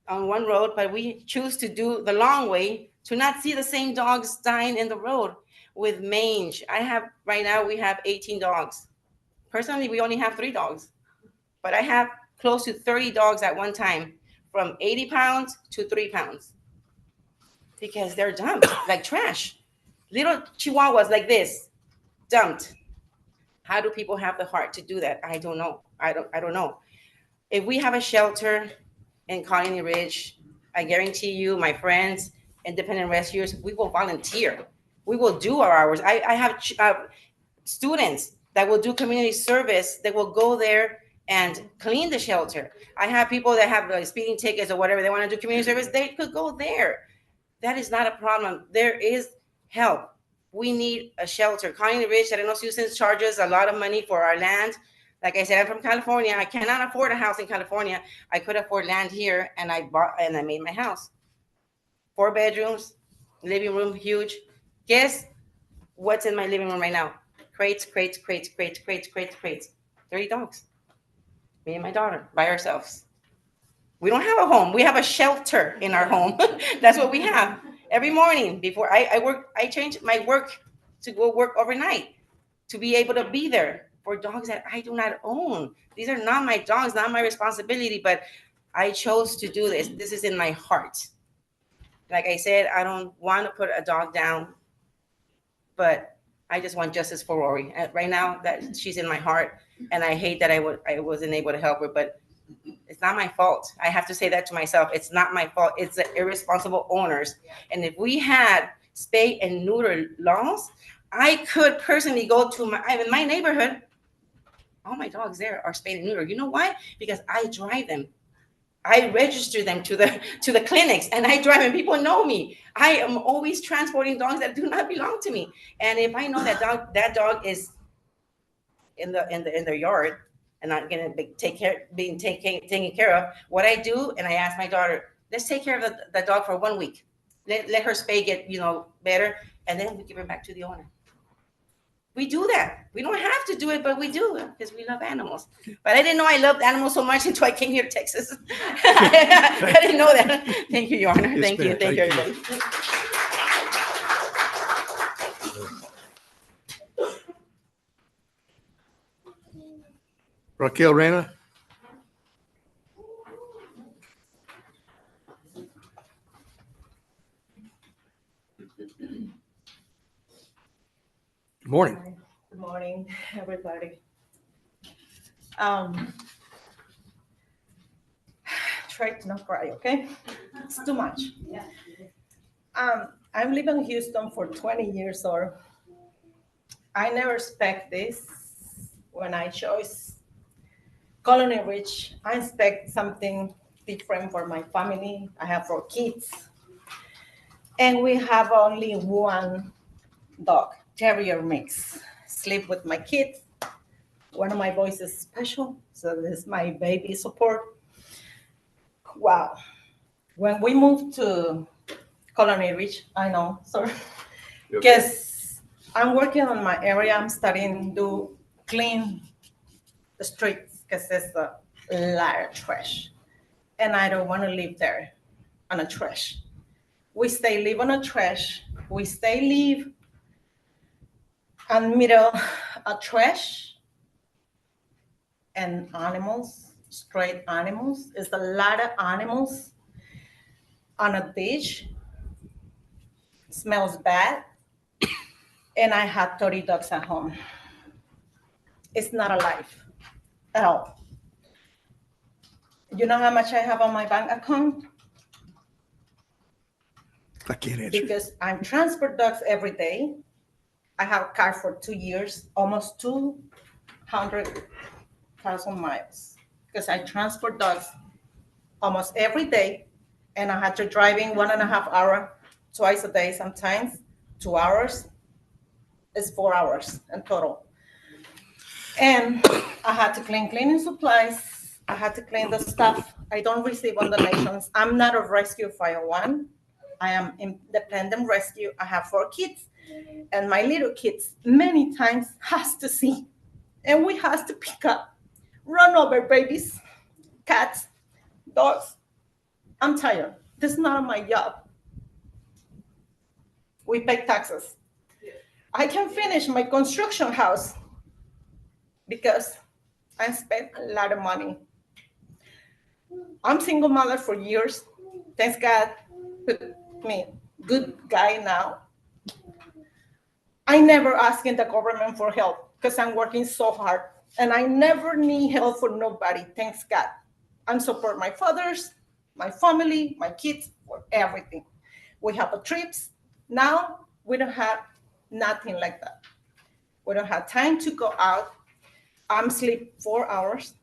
Speaker 11: on one road, but we choose to do the long way to not see the same dogs dying in the road with mange. Right now, we have 18 dogs. Personally, we only have 3 dogs, but I have close to 30 dogs at one time, from 80 pounds to 3 pounds, because they're dumped like trash. Little chihuahuas like this, dumped. How do people have the heart to do that? I don't know. I don't know. If we have a shelter in Colony Ridge, I guarantee you, my friends, independent rescuers, we will volunteer. We will do our hours. I have students that will do community service, that will go there and clean the shelter. I have people that have speeding tickets or whatever, they want to do community service, they could go there. That is not a problem. There is help. We need a shelter. Colony Ridge, Terrenos, Houston charges a lot of money for our land. Like I said, I'm from California. I cannot afford a house in California. I could afford land here, and I made my house. 4 bedrooms, living room, huge. Guess what's in my living room right now? Crates. 30 dogs. Me and my daughter by ourselves. We don't have a home. We have a shelter in our home. That's what we have.
Speaker 17: Every morning before I work, I change my work to go work overnight to be able to be there for dogs that I do not own. These are not my dogs, not my responsibility, but I chose to do this. This is in my heart. Like I said, I don't want to put a dog down, but I just want justice for Rory. Right now, that she's in my heart, and I hate that I wasn't able to help her, but it's not my fault. I have to say that to myself. It's not my fault. It's the irresponsible owners. And if we had spay and neuter laws, I could personally go to in my neighborhood. All my dogs there are spayed and neutered. You know why? Because I drive them. I register them to the clinics, and I drive, and people know me. I am always transporting dogs that do not belong to me. And if I know that dog is in their yard and not gonna be taken care of, what I do, and I ask my daughter, let's take care of the dog for 1 week. Let her spay get better, and then we give her back to the owner. We do that. We don't have to do it, but we do because we love animals. But I didn't know I loved animals so much until I came here to Texas. I didn't know that. Thank you, Your Honor.
Speaker 1: Yes,
Speaker 17: Thank you.
Speaker 1: ma'am.
Speaker 17: Thank you,
Speaker 1: Thank
Speaker 17: everybody.
Speaker 1: Raquel Rana. Good morning.
Speaker 18: Good morning, everybody. Try to not cry, okay? It's too much. I'm living in Houston for 20 years old. I never expect this. When I chose Colony Ridge, I expect something different for my family. I have 4 kids. And we have only one dog, terrier mix. Sleep with my kids. One of my boys is special, so this is my baby support. Wow. When we moved to Colony Ridge, I know, sorry, because I'm working on my area. I'm starting to clean the streets because there's a lot of trash, and I don't want to live there on a trash. We live on a trash. We live in middle of trash and animals, stray animals. There's a lot of animals on a ditch. Smells bad. And I had 30 dogs at home. It's not alive at all. You know how much I have on my bank account?
Speaker 1: I can't answer.
Speaker 18: Because I transport dogs every day. I have a car for 2 years, almost 200,000 miles. Because I transport dogs almost every day. And I had to drive in 1.5 hours, twice a day sometimes, 2 hours. It's 4 hours in total. And I had to clean cleaning supplies. I had to clean the stuff. I don't receive on donations. I'm not a rescue 501. I am independent rescue. I have 4 kids. And my little kids many times has to see. And we has to pick up, run over babies, cats, dogs. I'm tired. This is not my job. We pay taxes. I can finish my construction house because I spent a lot of money. I'm single mother for years. Thanks God, put me good guy now. I never asking the government for help because I'm working so hard and I never need help for nobody. Thanks God. I'm support my fathers, my family, my kids, for everything. We have a trips. Now we don't have nothing like that. We don't have time to go out. I'm sleep 4 hours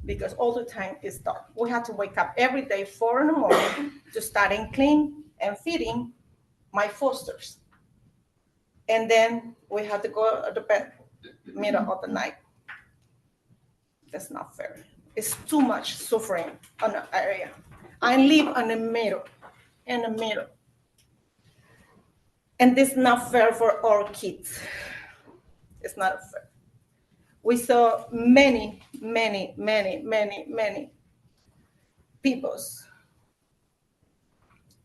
Speaker 18: because all the time is dark. We have to wake up every day 4 in the morning to starting clean and feeding my fosters. And then we have to go to bed middle of the night. That's not fair. It's too much suffering on the area. I live in the middle. And this is not fair for our kids. It's not fair. We saw many peoples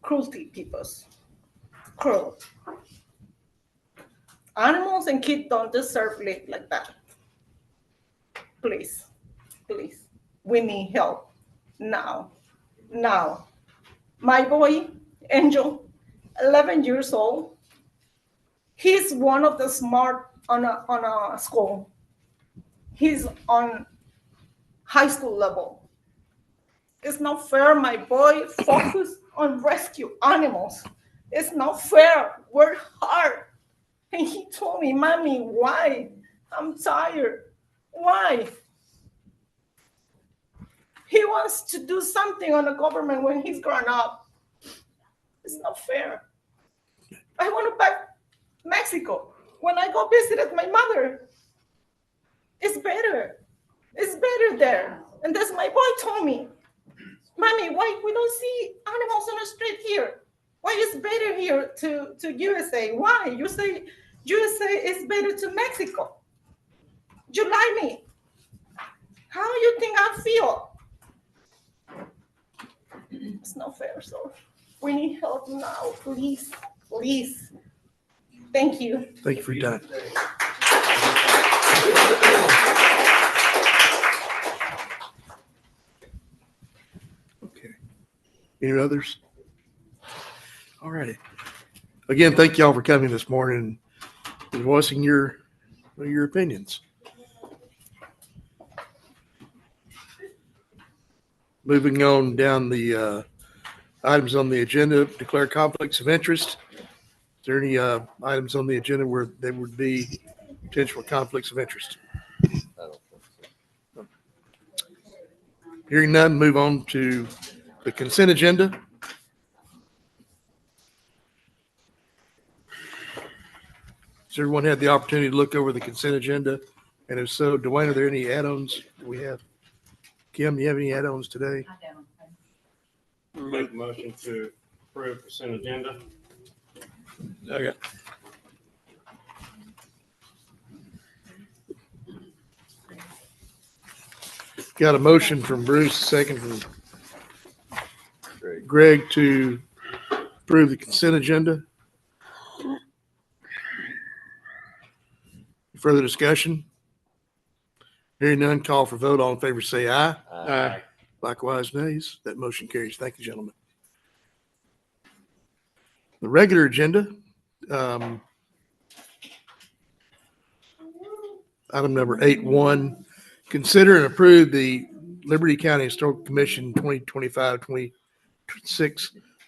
Speaker 18: cruelty, peoples. Cruel. Animals and kids don't deserve live like that. Please, please, we need help now. Now, my boy, Angel, 11 years old, he's one of the smart on a school. He's on high school level. It's not fair, my boy focus on rescue animals. It's not fair, work hard. And he told me, Mommy, why? I'm tired. Why? He wants to do something on the government when he's grown up. It's not fair. I want to back Mexico. When I go visit my mother, it's better. It's better there. And that's my boy told me, Mommy, why we don't see animals on the street here? Why is better here to USA? Why? You say USA is better to Mexico. You like me. How you think I feel? It's not fair, so we need help now, please, please. Thank you.
Speaker 1: Thank you for your time. Okay. Any others? All righty. Again, thank y'all for coming this morning and voicing your opinions. Moving on down the items on the agenda, declare conflicts of interest. Is there any items on the agenda where there would be potential conflicts of interest? Hearing none, move on to the consent agenda. Has everyone had the opportunity to look over the consent agenda? And if so, Dwayne, are there any add-ons that we have? Kim, do you have any add-ons today?
Speaker 5: Make a motion to approve consent agenda.
Speaker 1: Okay. Got a motion from Bruce, second from Greg to approve the consent agenda. Further discussion? Hearing none, call for vote. All in favor, say aye.
Speaker 5: Aye.
Speaker 1: Likewise, nays. That motion carries. Thank you, gentlemen. The regular agenda, item number 8.1, consider and approve the Liberty County Historical Commission 2025-26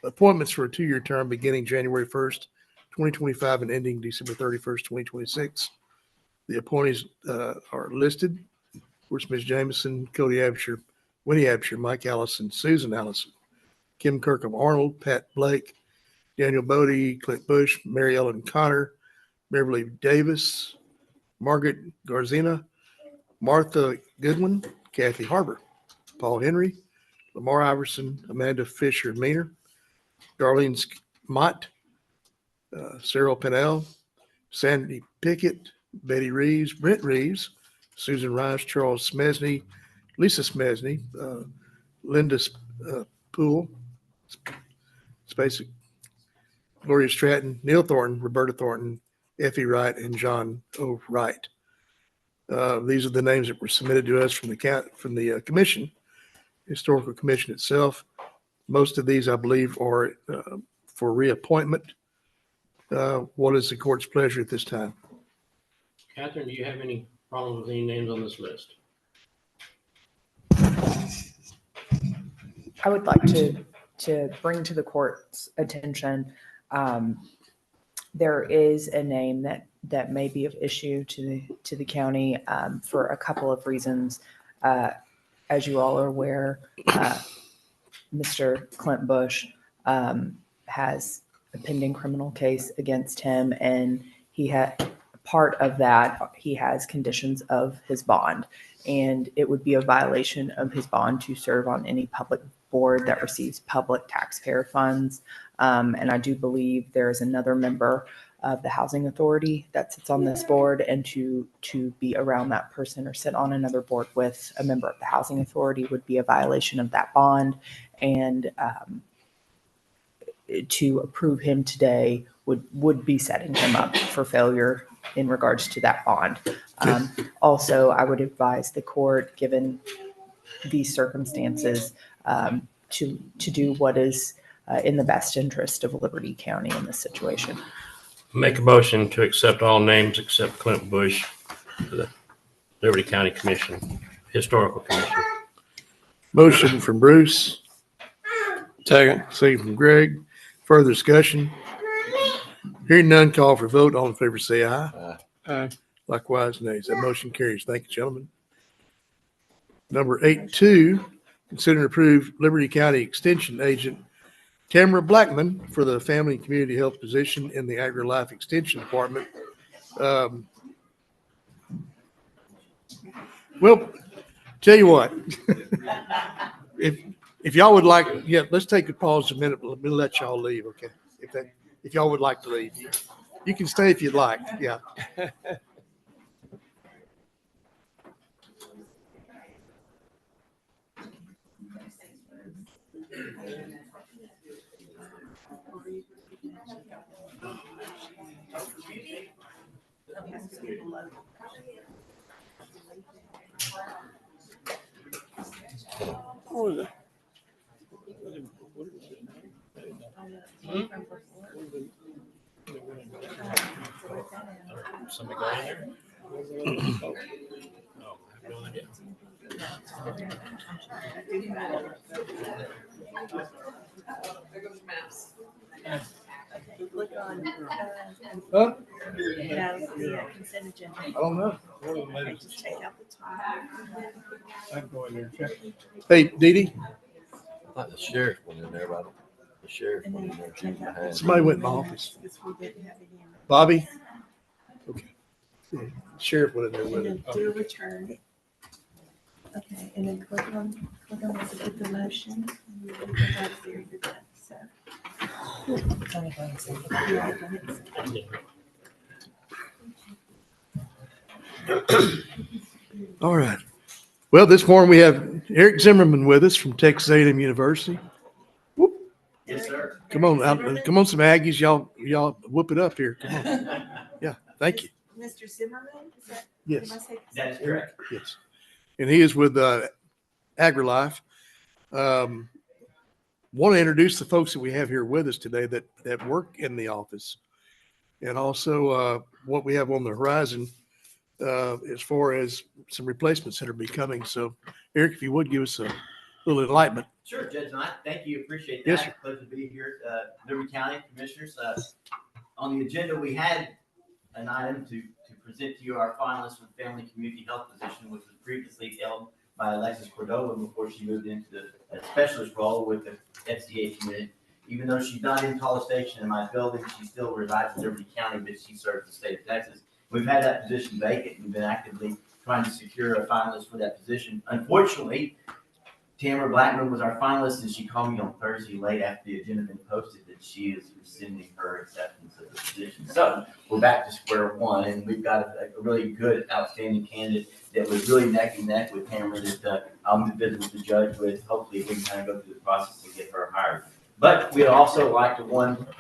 Speaker 1: appointments for a 2-year term beginning January 1st, 2025 and ending December 31st, 2026. The appointees are listed. Of course, Ms. Jameson, Cody Absher, Winnie Absher, Mike Allison, Susan Allison, Kim Kirkham Arnold, Pat Blake, Daniel Bodie, Clint Bush, Mary Ellen Connor, Beverly Davis, Margaret Garzina, Martha Goodwin, Kathy Harbor, Paul Henry, Lamar Iverson, Amanda Fisher Meaner, Darlene Mott, Cyril Pennell, Sandy Pickett, Betty Reeves, Brent Reeves, Susan Rice, Charles Smesney, Lisa Smesney, Linda Poole, Spacek, Gloria Stratton, Neil Thornton, Roberta Thornton, Effie Wright, and John O. Wright. These are the names that were submitted to us from the commission, historical commission itself. Most of these, I believe, are for reappointment. What is the court's pleasure at this time?
Speaker 5: Catherine, do you have any problems with any names on this list?
Speaker 19: I would like to bring to the court's attention, there is a name that may be of issue to the county for a couple of reasons. As you all are aware, Mr. Clint Bush has a pending criminal case against him, and he had part of that. He has conditions of his bond, and it would be a violation of his bond to serve on any public board that receives public taxpayer funds. And I do believe there is another member of the housing authority that sits on this board, and to be around that person or sit on another board with a member of the housing authority would be a violation of that bond. And to approve him today would be setting him up for failure in regards to that bond. Also, I would advise the court, given these circumstances, to do what is in the best interest of Liberty County in this situation.
Speaker 5: Make a motion to accept all names except Clint Bush for the Liberty County Commission, Historical Commission.
Speaker 1: Motion from Bruce. Second. Second from Greg. Further discussion? Hearing none, call for vote. All in favor say aye.
Speaker 2: Aye.
Speaker 1: Likewise, nays. That motion carries. Thank you, gentlemen. Number 8.2, consider and approve Liberty County Extension Agent Tamara Blackman for the Family and Community Health position in the Agri-Life Extension Department. Well, tell you what, if y'all would like, yeah, let's take a pause a minute. Let me let y'all leave, okay? If y'all would like to leave, you can stay if you'd like. Yeah.
Speaker 5: Somebody go in there? Oh, I have no idea.
Speaker 2: Click on,
Speaker 1: Huh?
Speaker 2: the consent agenda.
Speaker 1: I don't know.
Speaker 2: Just take out the top.
Speaker 1: I can go in there and check. Hey, Dee Dee,
Speaker 2: I thought the sheriff went in there, but the sheriff went in there. She was behind.
Speaker 1: somebody went in my office. Bobby? Okay. Yeah, Sheriff went in there with
Speaker 2: And
Speaker 1: it.
Speaker 2: then do a return. Okay, and then click on the motion. And then that's there, you're done. So. Yeah, go ahead.
Speaker 1: All right. Well, this morning we have Eric Zimmerman with us from Texas A&M University. Whoop.
Speaker 20: Yes, sir.
Speaker 1: Come on, come on, some Aggies, y'all whoop it up here. Come on. Yeah, thank you.
Speaker 2: Mr. Zimmerman, is that?
Speaker 1: Yes.
Speaker 2: Am I saying-
Speaker 20: That is correct.
Speaker 1: Yes. And he is with AgriLife. Want to introduce the folks that we have here with us today that work in the office, and also what we have on the horizon as far as some replacements that are becoming. So, Eric, if you would give us a little enlightenment.
Speaker 20: Sure, Judge Knight. Thank you. Appreciate that.
Speaker 1: Yes, sir.
Speaker 20: Pleasure to be here. Liberty County Commissioners. On the agenda, we had an item to present to you our finalists for the Family and Community Health position, which was previously held by Alexis Cordova before she moved into the specialist role with the FCH unit. Even though she's not in College Station in my building, she still resides in Liberty County, but she serves the state of Texas. We've had that position vacant. We've been actively trying to secure a finalist for that position. Unfortunately, Tamara Blackman was our finalist, and she called me on Thursday late after the agenda had been posted that she is rescinding her acceptance of the position. So we're back to square one, and we've got a really good, outstanding candidate that was really neck and neck with Tamara that I'm going to visit with the judge with. Hopefully, we can kind of go through the process and get her hired. But we'd also like to,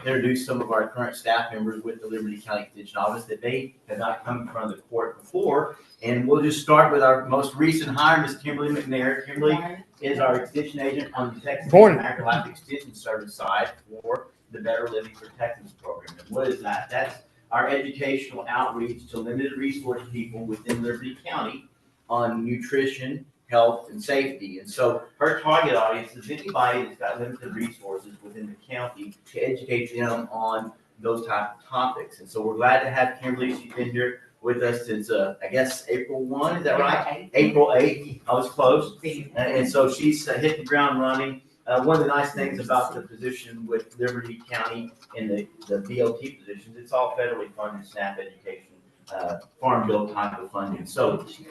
Speaker 20: introduce some of our current staff members with the Liberty County Extension Office that they have not come in front of the court before. And we'll just start with our most recent hire, Ms. Kimberly McNair. Kimberly is our extension agent on the Texas Agri-Life Extension Service side for the Better Living for Texas program. And what is that? That's our educational outreach to limited resource people within Liberty County on nutrition, health, and safety. And so her target audience is anybody that's got limited resources within the county to educate them on those type of topics. And so we're glad to have Kimberly. She's been here with us since, I guess, April 1, is that right? April 8th, I was close. And so she's hit the ground running. One of the nice things about the position with Liberty County in the BOT positions, it's all federally funded SNAP education. Farm bill type of funding. So she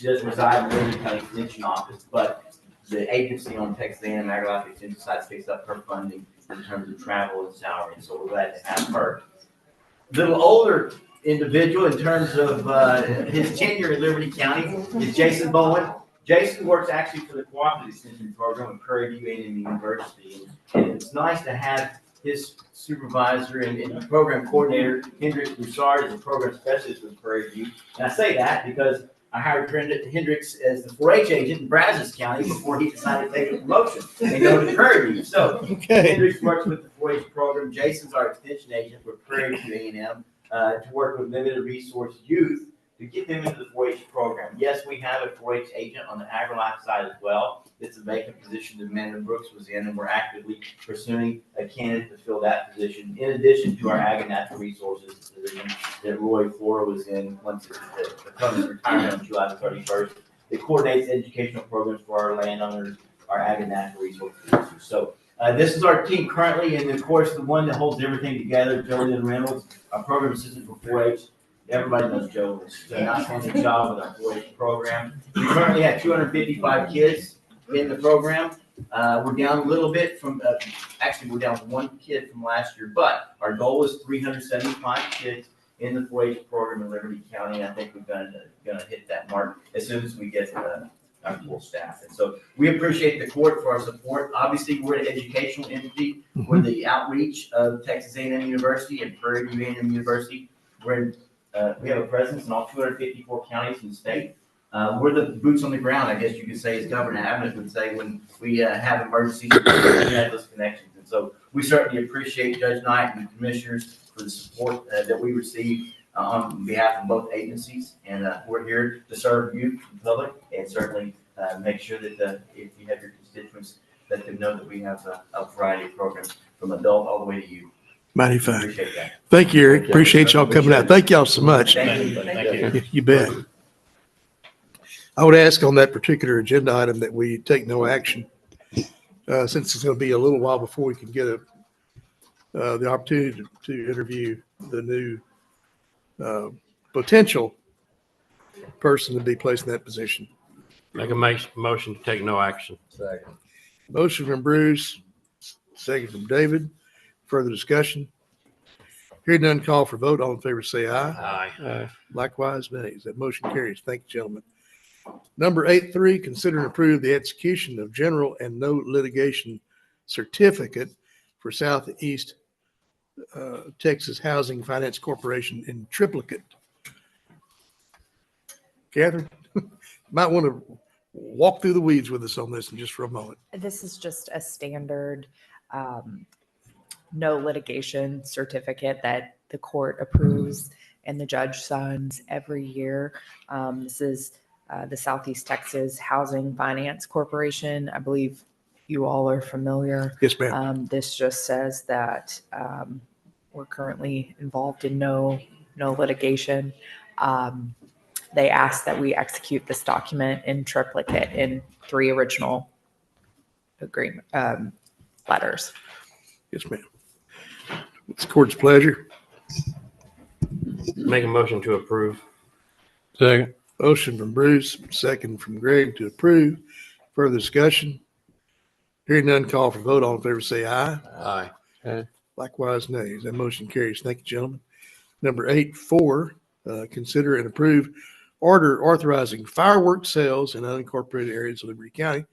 Speaker 20: does reside in the Liberty County Extension Office, but the agency on Texas A&M Agri-Life Extension side picks up her funding in terms of travel and salary. And so we're glad to have her. Little older individual in terms of his tenure in Liberty County is Jason Bowen. Jason works actually for the Cooperative Extension Program at Prairie View A&M University. And it's nice to have his supervisor and program coordinator, Hendricks Broussard, is a program specialist with Prairie View. And I say that because I hired Hendricks as the 4-H agent in Brazos County before he decided to take a promotion and go to Prairie View. So Hendricks works with the 4-H program. Jason's our extension agent for Prairie View A&M to work with limited resource youth to get them into the 4-H program. Yes, we have a 4-H agent on the AgriLife side as well. It's a vacant position that Amanda Brooks was in, and we're actively pursuing a candidate to fill that position, in addition to our Ag and Natural Resources position that Roy Flora was in once upon his retirement on July the 31st. It coordinates educational programs for our landowners, our Ag and Natural Resources producers. So this is our team currently, and of course, the one that holds everything together, Jolene Reynolds, our program assistant for 4-H. Everybody knows Joe. She's done an outstanding job with our 4-H program. We currently have 255 kids in the program. We're down a little bit from, actually we're down one kid from last year, but our goal is 375 kids in the 4-H program in Liberty County. And I think we're gonna hit that mark as soon as we get our full staff. And so we appreciate the court for our support. Obviously, we're an educational entity. We're the outreach of Texas A&M University and Prairie View A&M University. We have a presence in all 254 counties in the state. We're the boots on the ground, I guess you could say, as Governor Abbott would say, when we have emergencies, we have those connections. And so we certainly appreciate Judge Knight and the commissioners for the support that we receive on behalf of both agencies. And we're here to serve you, the public, and certainly make sure that if you have your constituents, let them know that we have a variety of programs from adult all the way to you.
Speaker 1: Mighty fine. Thank you, Eric. Appreciate y'all coming out. Thank y'all so much.
Speaker 20: Thank you. Thank you.
Speaker 1: You bet. I would ask on that particular agenda item that we take no action, since it's going to be a little while before we can get the opportunity to interview the new potential person to be placed in that position.
Speaker 5: Make a motion to take no action.
Speaker 2: Second.
Speaker 1: Motion from Bruce, second from David. Further discussion? Hearing none, call for vote. All in favor, say aye.
Speaker 5: Aye.
Speaker 1: Likewise, nays. That motion carries. Thank you, gentlemen. Number 8.3, consider and approve the execution of general and no litigation certificate for Southeast Texas Housing Finance Corporation in triplicate. Catherine, might want to walk through the weeds with us on this just for a moment.
Speaker 19: This is just a standard no litigation certificate that the court approves and the judge signs every year. This is the Southeast Texas Housing Finance Corporation. I believe you all are familiar.
Speaker 1: Yes, ma'am.
Speaker 19: This just says that we're currently involved in no litigation. They asked that we execute this document in triplicate in 3 original agreement letters.
Speaker 1: Yes, ma'am. It's the court's pleasure.
Speaker 5: Make a motion to approve.
Speaker 1: Second. Motion from Bruce, second from Greg to approve. Further discussion? Hearing none, call for vote. All in favor, say aye.
Speaker 5: Aye.
Speaker 1: Likewise, nays. That motion carries. Thank you, gentlemen. Number 8.4, consider and approve order authorizing fireworks sales in unincorporated areas of Liberty County,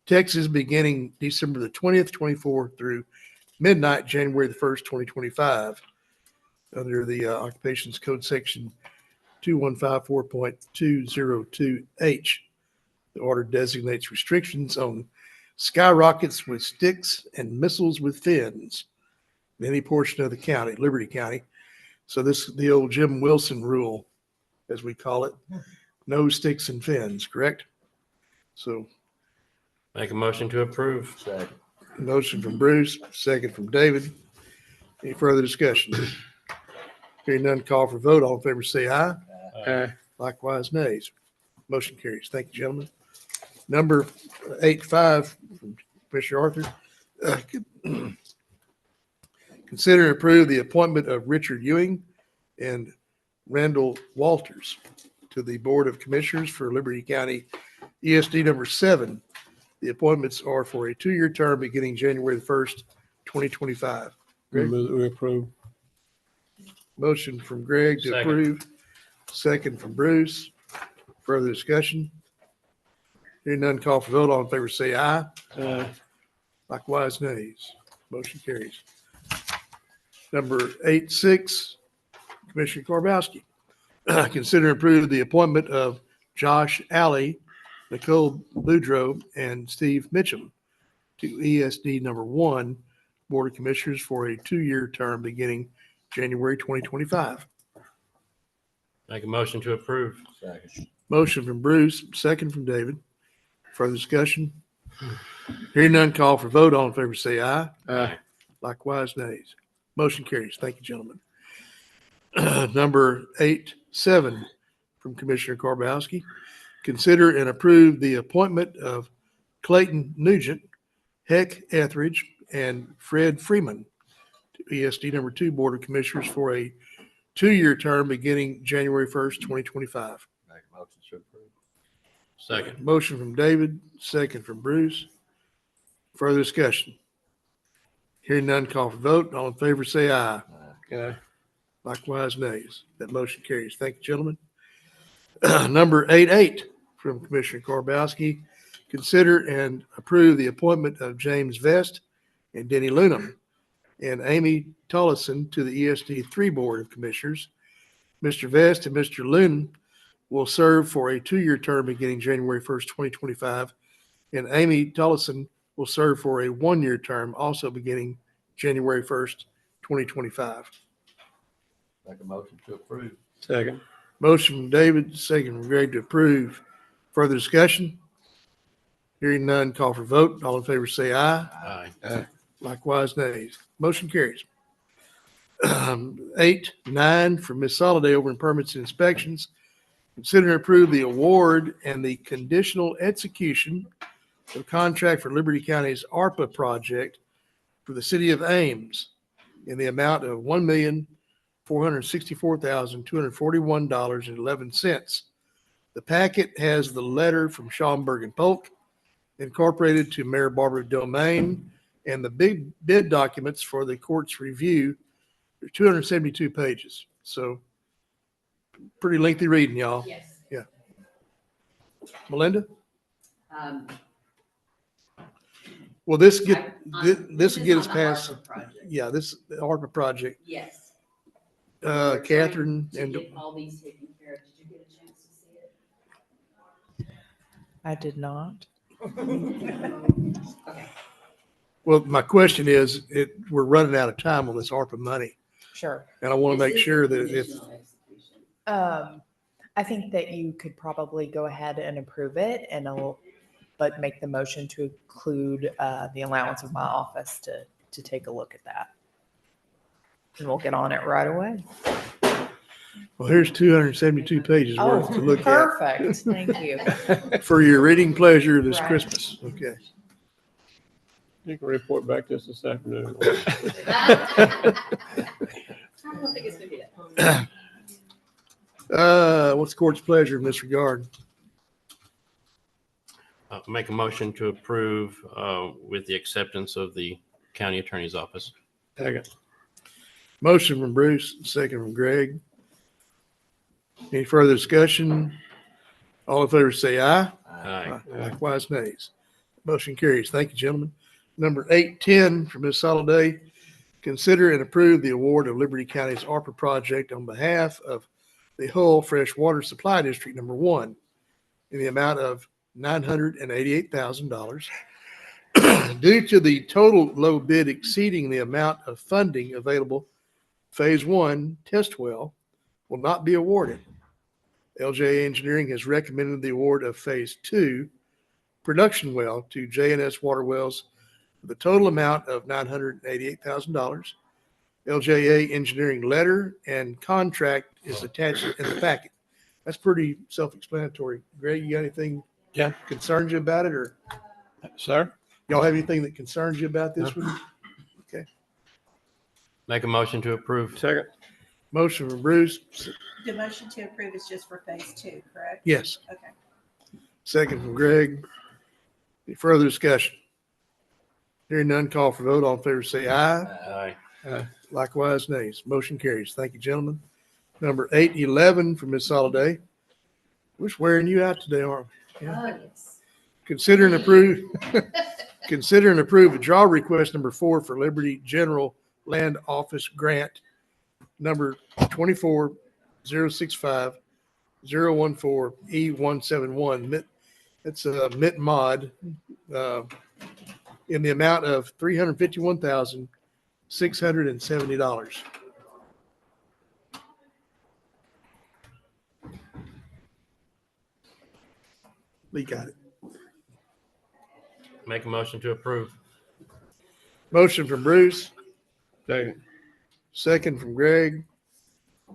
Speaker 1: Texas, beginning December the 20th, 24 through midnight, January the 1st, 2025, under the Occupations Code Section 2154.202H. The order designates restrictions on skyrockets with sticks and missiles with fins in any portion of the county, Liberty County. So this is the old Jim Wilson rule, as we call it. No sticks and fins, correct? So
Speaker 5: Make a motion to approve.
Speaker 2: Second.
Speaker 1: motion from Bruce, second from David. Any further discussion? Hearing none, call for vote. All in favor, say aye.
Speaker 5: Aye.
Speaker 1: Likewise, nays. Motion carries. Thank you, gentlemen. Number 8.5 from Commissioner Arthur. Consider and approve the appointment of Richard Ewing and Randall Walters to the Board of Commissioners for Liberty County ESD number 7. The appointments are for a 2-year term beginning January the 1st, 2025. Greg?
Speaker 2: We approve.
Speaker 1: Motion from Greg to
Speaker 5: Second.
Speaker 1: approve. Second from Bruce. Further discussion? Hearing none, call for vote. All in favor, say aye.
Speaker 2: Aye.
Speaker 1: Likewise, nays. Motion carries. Number 8.6, Commissioner Korbowski. Consider and approve the appointment of Josh Alley, Nicole Boudreau, and Steve Mitchum to ESD number 1 Board of Commissioners for a 2-year term beginning January 2025.
Speaker 5: Make a motion to approve.
Speaker 2: Second.
Speaker 1: Motion from Bruce, second from David. Further discussion? Hearing none, call for vote. All in favor say aye.
Speaker 5: Aye.
Speaker 1: Likewise, nays. Motion carries. Thank you, gentlemen. Number 8.7 from Commissioner Korbowski. Consider and approve the appointment of Clayton Nugent, Heck Etheridge, and Fred Freeman to ESD number 2 Board of Commissioners for a 2-year term beginning January 1st, 2025.
Speaker 2: Make a motion to approve.
Speaker 5: Second.
Speaker 1: Motion from David, second from Bruce. Further discussion? Hearing none, call for vote. All in favor say aye.
Speaker 5: Aye.
Speaker 1: Likewise, nays. That motion carries. Thank you, gentlemen. Number 8.8 from Commissioner Korbowski. Consider and approve the appointment of James Vest and Denny Lunam and Amy Tollison to the ESD 3 Board of Commissioners. Mr. Vest and Mr. Lunam will serve for a 2-year term beginning January 1st, 2025, and Amy Tollison will serve for a 1-year term also beginning January 1st, 2025.
Speaker 2: Make a motion to approve.
Speaker 5: Second.
Speaker 1: Motion from David, second from Greg to approve. Further discussion? Hearing none, call for vote. All in favor say aye.
Speaker 5: Aye.
Speaker 1: Likewise, nays. Motion carries. 8.9 from Ms. Soliday over in permits and inspections. Consider and approve the award and the conditional execution of contract for Liberty County's ARPA project for the city of Ames in the amount of $1,464,241.11. The packet has the letter from Schaumburg and Polk incorporated to Mayor Barbara Domain and the big bid documents for the court's review. They're 272 pages. So pretty lengthy reading, y'all.
Speaker 21: Yes.
Speaker 1: Yeah. Melinda? Well, this will get us past, yeah, this the ARPA project.
Speaker 21: Yes.
Speaker 1: Catherine
Speaker 21: To
Speaker 1: and
Speaker 21: get all these taken care of. Did you get a chance to see it?
Speaker 19: I did not.
Speaker 21: Okay.
Speaker 1: well, my question is, we're running out of time on this ARPA money,
Speaker 19: Sure.
Speaker 1: and I want to make sure that if
Speaker 19: I think that you could probably go ahead and approve it but make the motion to include the allowance of my office to take a look at that. And we'll get on it right away.
Speaker 1: well, here's 272 pages worth to look
Speaker 19: perfect.
Speaker 1: at.
Speaker 19: Thank you.
Speaker 1: For your reading pleasure this
Speaker 19: Right.
Speaker 1: Christmas. Okay.
Speaker 5: You can report back to us this afternoon.
Speaker 21: I don't think it's gonna be that.
Speaker 1: What's the court's pleasure in this regard?
Speaker 5: Make a motion to approve with the acceptance of the county attorney's office.
Speaker 1: Second. Motion from Bruce, second from Greg. Any further discussion? All in favor say aye.
Speaker 5: Aye.
Speaker 1: Likewise, nays. Motion carries. Thank you, gentlemen. Number 8.10 from Ms. Soliday. Consider and approve the award of Liberty County's ARPA project on behalf of the Hull Freshwater Supply District number 1 in the amount of $988,000. Due to the total low bid exceeding the amount of funding available, Phase 1 test well will not be awarded. LJA Engineering has recommended the award of Phase 2 production well to J&S Water Wells for the total amount of $988,000. LJA Engineering letter and contract is attached in the packet. That's pretty self-explanatory. Greg, you got anything concerns you about it, or
Speaker 5: Sir?
Speaker 1: y'all have anything that concerns you about this one? Okay.
Speaker 5: Make a motion to approve. Second.
Speaker 1: Motion from Bruce.
Speaker 21: The motion to approve is just for phase 2, correct?
Speaker 1: Yes.
Speaker 21: Okay.
Speaker 1: Second from Greg. Any further discussion? Hearing none, call for vote. All in favor say aye.
Speaker 5: Aye.
Speaker 1: Likewise, nays. Motion carries. Thank you, gentlemen. Number 8.11 from Ms. Soliday. We're wearing you out today, aren't we? Yeah.
Speaker 21: Oh, yes.
Speaker 1: Consider and approve a draw request number 4 for Liberty General Land Office Grant number 24065-014E171. It's a MIT mod in the amount of $351,670. Lee got it.
Speaker 5: Make a motion to approve.
Speaker 1: Motion from Bruce. Second. Second from Greg.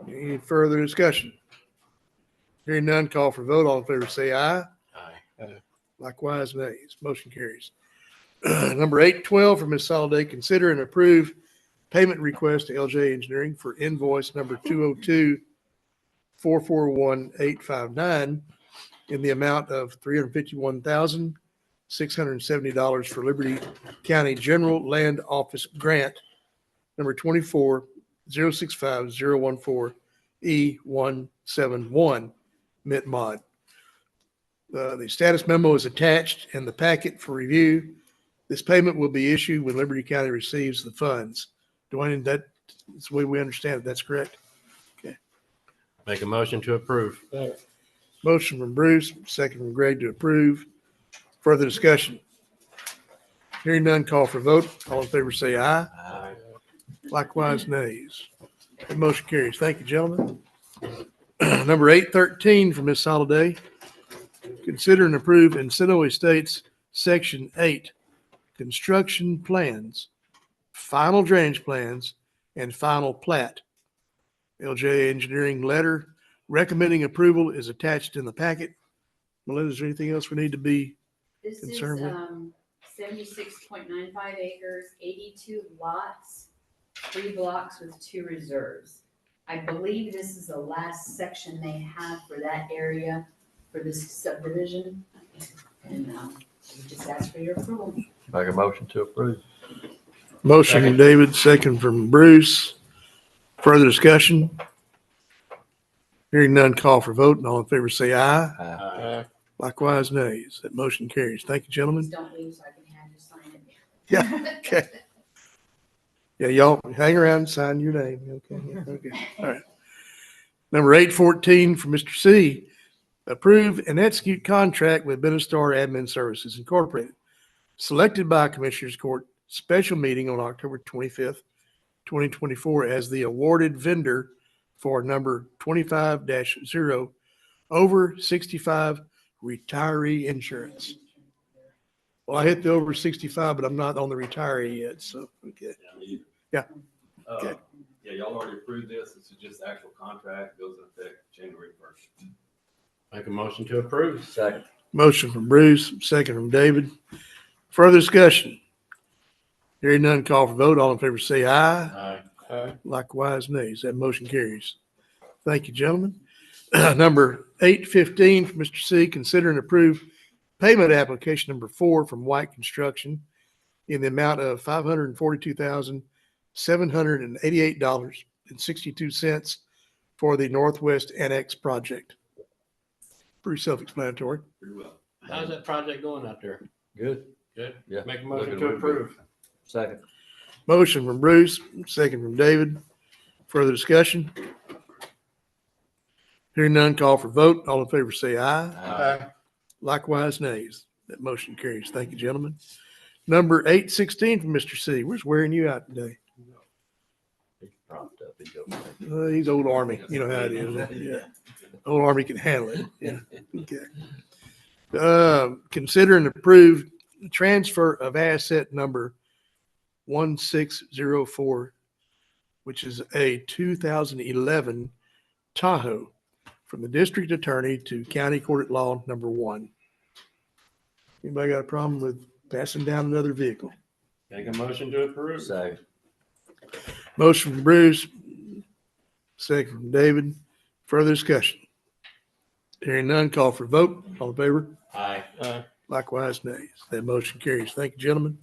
Speaker 1: Any further discussion? Hearing none, call for vote. All in favor say aye.
Speaker 5: Aye.
Speaker 1: Likewise, nays. Motion carries. Number 812 from Ms. Soliday, consider and approve payment request to LJ Engineering for invoice number 202-441-859 in the amount of $351,670 for Liberty County General Land Office Grant number 24065-014E171 MIT mod. The status memo is attached in the packet for review. This payment will be issued when Liberty County receives the funds. Dwayne, that's the way we understand it. That's correct. Okay.
Speaker 5: Make a motion to approve.
Speaker 1: Motion from Bruce, second from Greg to approve. Further discussion? Hearing none, call for vote. All in favor say aye.
Speaker 5: Aye.
Speaker 1: Likewise, nays. The motion carries. Thank you, gentlemen. Number 813 from Ms. Soliday. Consider and approve Encino Estates Section 8 construction plans, final drainage plans, and final plat. LJ Engineering letter recommending approval is attached in the packet. Melinda, is there anything else we need to be
Speaker 4: This is
Speaker 1: concerned with?
Speaker 4: 76.95 acres, 82 lots, 3 blocks with 2 reserves. I believe this is the last section they have for that area for this subdivision. And we just ask for your approval.
Speaker 22: Make a motion to approve.
Speaker 1: Motion from David, second from Bruce. Further discussion? Hearing none, call for vote. And all in favor say aye.
Speaker 22: Aye.
Speaker 1: Likewise, nays. That motion carries. Thank you, gentlemen.
Speaker 4: Just don't leave so I can have you sign it.
Speaker 1: Yeah, okay. Yeah, y'all hang around and sign your name. Okay, okay, all right. Number 814 from Mr. C. Approve and execute contract with Benestar Admin Services Incorporated, selected by Commissioners Court special meeting on October 25th, 2024 as the awarded vendor for number 25-0 over 65 retiree insurance. Well, I hit the over 65, but I'm not on the retiree yet, so, okay. Yeah. Okay.
Speaker 23: Yeah, y'all already approved this. This is just the actual contract, goes into effect January 1st.
Speaker 5: Make a motion to approve.
Speaker 22: Second.
Speaker 1: Motion from Bruce, second from David. Further discussion? Hearing none, call for vote. All in favor say aye.
Speaker 5: Aye.
Speaker 1: Likewise, nays. That motion carries. Thank you, gentlemen. Number 815 from Mr. C. Consider and approve payment application number 4 from White Construction in the amount of $542,788.62 for the Northwest Annex project. Pretty self-explanatory.
Speaker 23: Pretty well.
Speaker 5: How's that project going out there?
Speaker 22: Good.
Speaker 5: Good.
Speaker 22: Yeah.
Speaker 5: Make a
Speaker 22: Looking
Speaker 5: motion to
Speaker 22: real
Speaker 5: approve.
Speaker 22: Second.
Speaker 1: Motion from Bruce, second from David. Further discussion? Hearing none, call for vote. All in favor say aye.
Speaker 5: Aye.
Speaker 1: Likewise, nays. That motion carries. Thank you, gentlemen. Number 816 from Mr. C. Where's wearing you out today?
Speaker 22: He's propped up. He's okay.
Speaker 1: He's old Army. You know how it is. Yeah. Old Army can handle it. Yeah. Okay. Consider and approve transfer of asset number 1604, which is a 2011 Tahoe from the district attorney to county court at law number 1. Anybody got a problem with passing down another vehicle?
Speaker 5: Make a motion to approve.
Speaker 22: Second.
Speaker 1: Motion from Bruce, second from David. Further discussion? Hearing none, call for vote. All in favor?
Speaker 5: Aye.
Speaker 1: Likewise, nays. That motion carries. Thank you, gentlemen.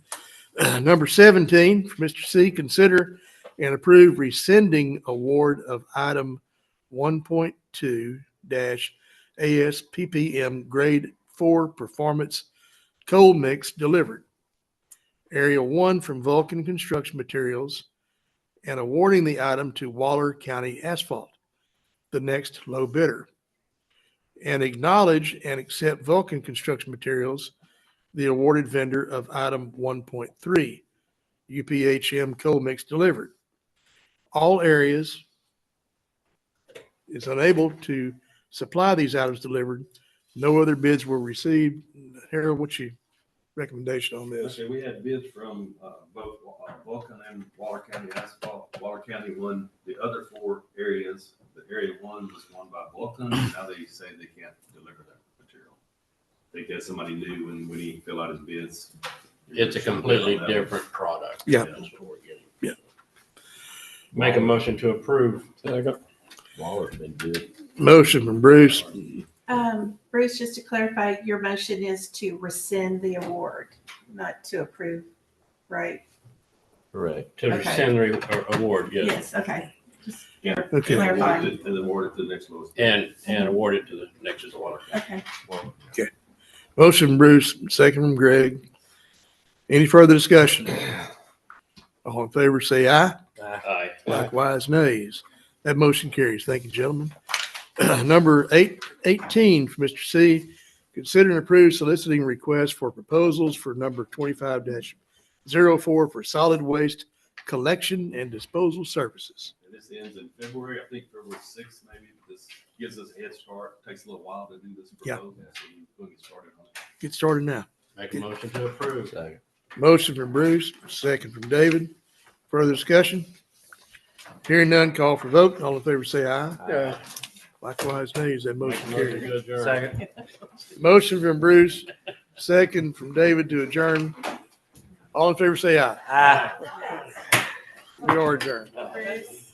Speaker 1: Number 17 for Mr. C, consider and approve rescinding award of item 1.2-ASPPM grade 4 performance coal mix delivered. Area 1 from Vulcan Construction Materials and awarding the item to Waller County Asphalt, the next low bidder. And acknowledge and accept Vulcan Construction Materials, the awarded vendor of item 1.3, UPHM coal mix delivered. All areas is unable to supply these items delivered. No other bids were received. Harold, what's your recommendation on this?
Speaker 23: Okay, we had bids from both Vulcan and Waller County Asphalt. Waller County won the other 4 areas. The area 1 was won by Vulcan. Now they say they can't deliver that material. I think that's somebody new when he fill out his bids.
Speaker 5: It's a completely different product.
Speaker 1: Yeah.
Speaker 5: That's what we're getting.
Speaker 1: Yeah.
Speaker 5: Make a motion to approve.
Speaker 22: Waller's been good.
Speaker 1: Motion from Bruce,
Speaker 7: Bruce, just to clarify, your motion is to rescind the award, not to approve, right?
Speaker 22: Correct.
Speaker 5: To
Speaker 7: Okay.
Speaker 5: rescind the award, yes.
Speaker 7: Yes, okay.
Speaker 23: Yeah.
Speaker 1: Okay.
Speaker 7: Clarify.
Speaker 23: And award it to the next lowest.
Speaker 5: And award it to the next Waller.
Speaker 7: Okay.
Speaker 1: motion from Bruce, second from Greg. Any further discussion? All in favor, say aye.
Speaker 5: Aye.
Speaker 1: Likewise, nays. That motion carries. Thank you, gentlemen. Number 18 for Mr. C, consider and approve soliciting requests for proposals for number 25-04 for solid waste collection and disposal services.
Speaker 23: And this ends in February, I think February 6th, maybe. This gives us a head start. Takes a little while to do this
Speaker 1: Yeah.
Speaker 23: proposal, so we'll get started on it.
Speaker 1: Get started now.
Speaker 5: Make a motion to approve.
Speaker 22: Second.
Speaker 1: Motion from Bruce, second from David. Further discussion? Hearing none, call for vote. All in favor, say aye.
Speaker 22: Aye.
Speaker 1: Likewise, nays. That
Speaker 5: Make
Speaker 1: motion
Speaker 5: a motion
Speaker 1: carries.
Speaker 5: to adjourn.
Speaker 22: Second.
Speaker 1: Motion from Bruce, second from David to adjourn. All in favor, say aye.
Speaker 5: Aye.
Speaker 1: We are adjourned.
Speaker 7: Bruce?